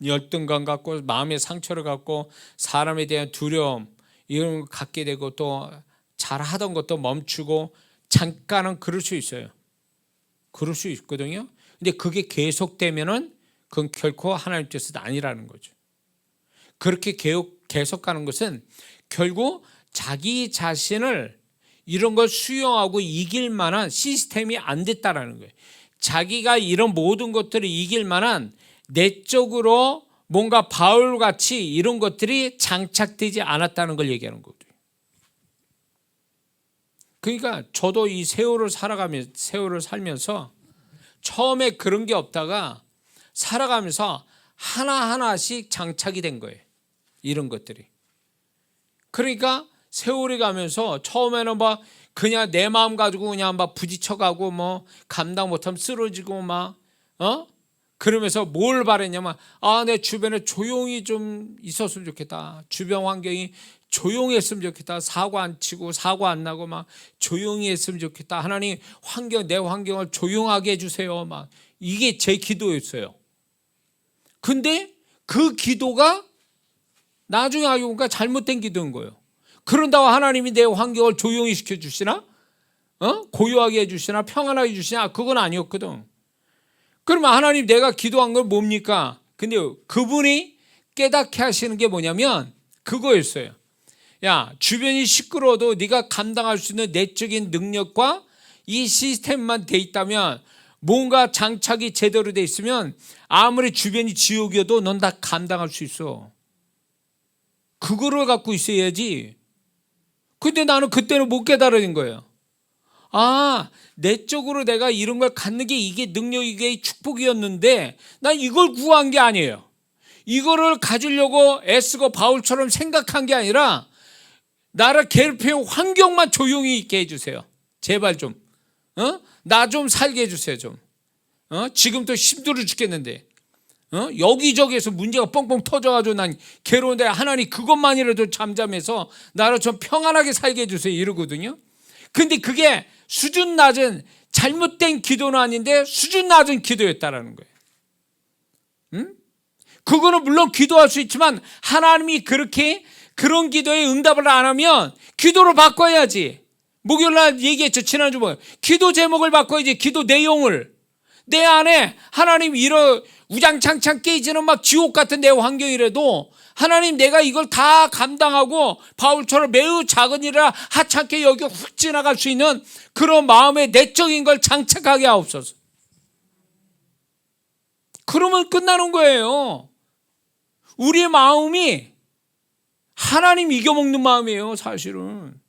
열등감 갖고 마음의 상처를 갖고 사람에 대한 두려움 이런 걸 갖게 되고 또 잘하던 것도 멈추고 잠깐은 그럴 수 있어요. 그럴 수 있거든요. 근데 그게 계속되면은 그건 결코 하나님 뜻은 아니라는 거죠. 그렇게 계속 가는 것은 결국 자기 자신을 이런 걸 수용하고 이길 만한 시스템이 안 됐다라는 거예요. 자기가 이런 모든 것들을 이길 만한 내적으로 뭔가 바울같이 이런 것들이 장착되지 않았다는 걸 얘기하는 거거든요. 그러니까 저도 이 세월을 살면서 처음에 그런 게 없다가 살아가면서 하나하나씩 장착이 된 거예요. 이런 것들이. 그러니까 세월이 가면서 처음에는 그냥 내 마음 가지고 그냥 부딪혀가고 감당 못하면 쓰러지고 그러면서 뭘 바랬냐면 내 주변에 조용히 좀 있었으면 좋겠다. 주변 환경이 조용했으면 좋겠다. 사고 안 치고 사고 안 나고 조용히 했으면 좋겠다. 하나님 내 환경을 조용하게 해주세요. 이게 제 기도였어요. 근데 그 기도가 나중에 알고 보니까 잘못된 기도인 거예요. 그런다고 하나님이 내 환경을 조용히 시켜주시나? 고요하게 해주시나? 평안하게 해주시나? 그건 아니었거든. 그러면 하나님 내가 기도한 건 뭡니까? 근데 그분이 깨닫게 하시는 게 뭐냐면 그거였어요. 야, 주변이 시끄러워도 네가 감당할 수 있는 내적인 능력과 이 시스템만 돼 있다면, 뭔가 장착이 제대로 돼 있으면 아무리 주변이 지옥이어도 넌 다 감당할 수 있어. 그거를 갖고 있어야지. 근데 나는 그때는 못 깨달은 거예요. 내적으로 내가 이런 걸 갖는 게 이게 능력이게 축복이었는데 난 이걸 구한 게 아니에요. 이거를 가지려고 애쓰고 바울처럼 생각한 게 아니라 나를 괴롭히는 환경만 조용히 있게 해주세요. 제발 좀. 나 좀 살게 해주세요. 좀. 지금 또 힘들어 죽겠는데. 여기저기에서 문제가 뻥뻥 터져가지고 난 괴로운데 하나님 그것만이라도 잠잠해서 나를 좀 평안하게 살게 해주세요. 이러거든요. 근데 그게 수준 낮은 잘못된 기도는 아닌데 수준 낮은 기도였다라는 거예요. 그거는 물론 기도할 수 있지만 하나님이 그렇게 그런 기도에 응답을 안 하면 기도로 바꿔야지. 목요일날 얘기했죠. 지난주 기도 제목을 바꿔야지. 기도 내용을. 내 안에 하나님 이런 우장창창 깨지는 막 지옥 같은 내 환경이라도 하나님 내가 이걸 다 감당하고 바울처럼 매우 작은 일이라 하찮게 여겨 훅 지나갈 수 있는 그런 마음의 내적인 걸 장착하게 하옵소서. 그러면 끝나는 거예요. 우리의 마음이 하나님 이겨먹는 마음이에요, 사실은.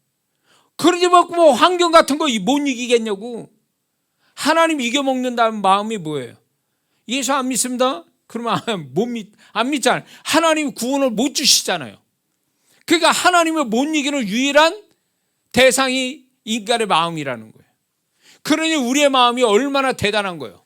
그러지 말고 뭐 환경 같은 거 못 이기겠냐고. 하나님 이겨먹는다는 마음이 뭐예요? 예수 안 믿습니다? 그러면 안 믿잖아요. 하나님 구원을 못 주시잖아요. 그러니까 하나님을 못 이기는 유일한 대상이 인간의 마음이라는 거예요. 그러니 우리의 마음이 얼마나 대단한 거예요.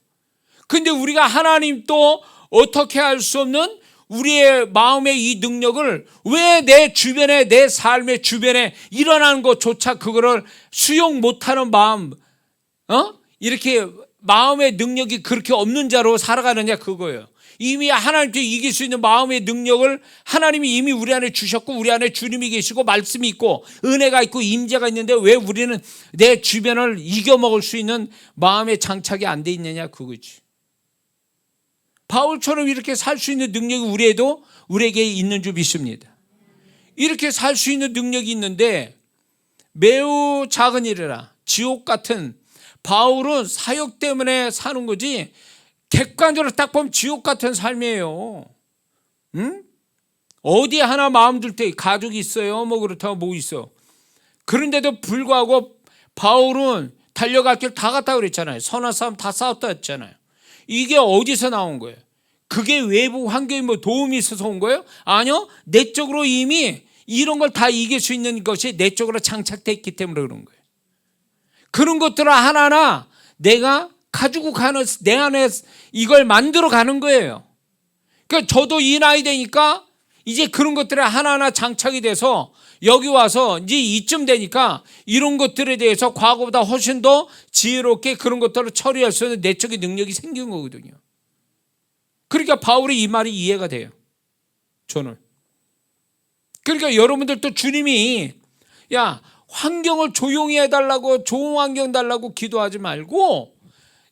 근데 우리가 하나님 또 어떻게 할 수 없는 우리의 마음의 이 능력을 왜 내 주변에, 내 삶의 주변에 일어나는 것조차 그거를 수용 못하는 마음, 이렇게 마음의 능력이 그렇게 없는 자로 살아가느냐, 그거예요. 이미 하나님께 이길 수 있는 마음의 능력을 하나님이 이미 우리 안에 주셨고, 우리 안에 주님이 계시고 말씀이 있고 은혜가 있고 임재가 있는데 왜 우리는 내 주변을 이겨먹을 수 있는 마음의 장착이 안 돼 있느냐, 그거지. 바울처럼 이렇게 살 수 있는 능력이 우리에게 있는 줄 믿습니다. 이렇게 살 수 있는 능력이 있는데 매우 작은 일이라 지옥 같은, 바울은 사역 때문에 사는 거지 객관적으로 딱 보면 지옥 같은 삶이에요. 응? 어디 하나 마음 둘 때 가족이 있어요, 뭐 그렇다고 뭐 있어. 그런데도 불구하고 바울은 달려갈 길 다 갔다 그랬잖아요. 선한 싸움 다 싸웠다 했잖아요. 이게 어디서 나온 거예요? 그게 외부 환경이 뭐 도움이 있어서 온 거예요? 아니요. 내적으로 이미 이런 걸 다 이길 수 있는 것이 내적으로 장착되어 있기 때문에 그런 거예요. 그런 것들을 하나하나 내가 가지고 가는, 내 안에 이걸 만들어 가는 거예요. 그러니까 저도 이 나이 되니까 이제 그런 것들이 하나하나 장착이 돼서 여기 와서 이제 이쯤 되니까 이런 것들에 대해서 과거보다 훨씬 더 지혜롭게 그런 것들을 처리할 수 있는 내적인 능력이 생긴 거거든요. 그러니까 바울의 이 말이 이해가 돼요, 저는. 그러니까 여러분들도 주님이 야, 환경을 조용히 해달라고, 좋은 환경 달라고 기도하지 말고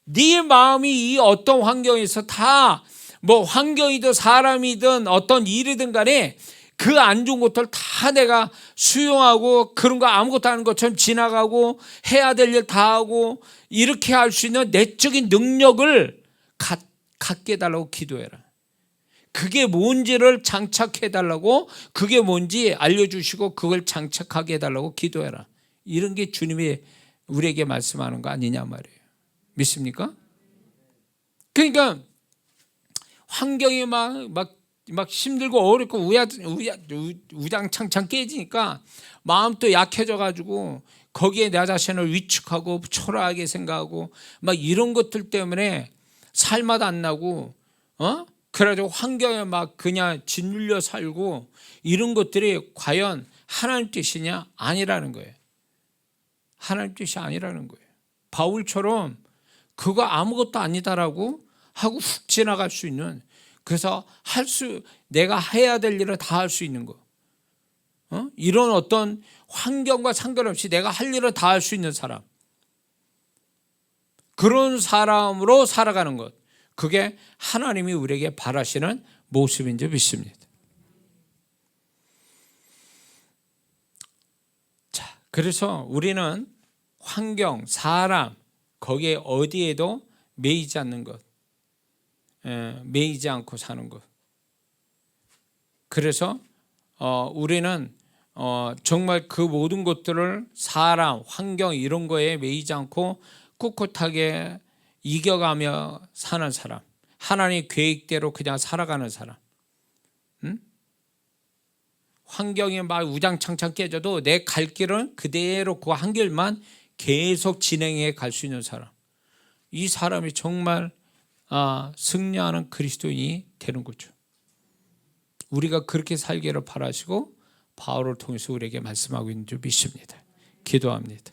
네 마음이 이 어떤 환경에서 다 뭐 환경이든 사람이든 어떤 일이든 간에 그 안 좋은 것들 다 내가 수용하고 그런 거 아무것도 아닌 것처럼 지나가고 해야 될 일 다 하고 이렇게 할 수 있는 내적인 능력을 갖게 해달라고 기도해라. 그게 뭔지를 장착해달라고, 그게 뭔지 알려주시고 그걸 장착하게 해달라고 기도해라. 이런 게 주님이 우리에게 말씀하는 거 아니냐 말이에요. 믿습니까? 그러니까 환경이 막 힘들고 어렵고 우장창창 깨지니까 마음도 약해져가지고 거기에 내 자신을 위축하고 초라하게 생각하고 막 이런 것들 때문에 살맛 안 나고, 그래가지고 환경에 막 그냥 짓눌려 살고 이런 것들이 과연 하나님 뜻이냐? 아니라는 거예요. 하나님 뜻이 아니라는 거예요. 바울처럼 그거 아무것도 아니다라고 하고 훅 지나갈 수 있는, 그래서 내가 해야 될 일을 다 할 수 있는 거, 이런 어떤 환경과 상관없이 내가 할 일을 다 할 수 있는 사람, 그런 사람으로 살아가는 것, 그게 하나님이 우리에게 바라시는 모습인 줄 믿습니다. 자, 그래서 우리는 환경, 사람, 거기에 어디에도 매이지 않는 것, 매이지 않고 사는 것. 그래서 우리는 정말 그 모든 것들을 사람, 환경 이런 거에 매이지 않고 꿋꿋하게 이겨가며 사는 사람, 하나님 계획대로 그냥 살아가는 사람. 환경이 막 우장창창 깨져도 내 갈 길은 그대로 그 한 길만 계속 진행해 갈 수 있는 사람. 이 사람이 정말 승리하는 그리스도인이 되는 거죠. 우리가 그렇게 살기를 바라시고 바울을 통해서 우리에게 말씀하고 있는 줄 믿습니다. 기도합니다.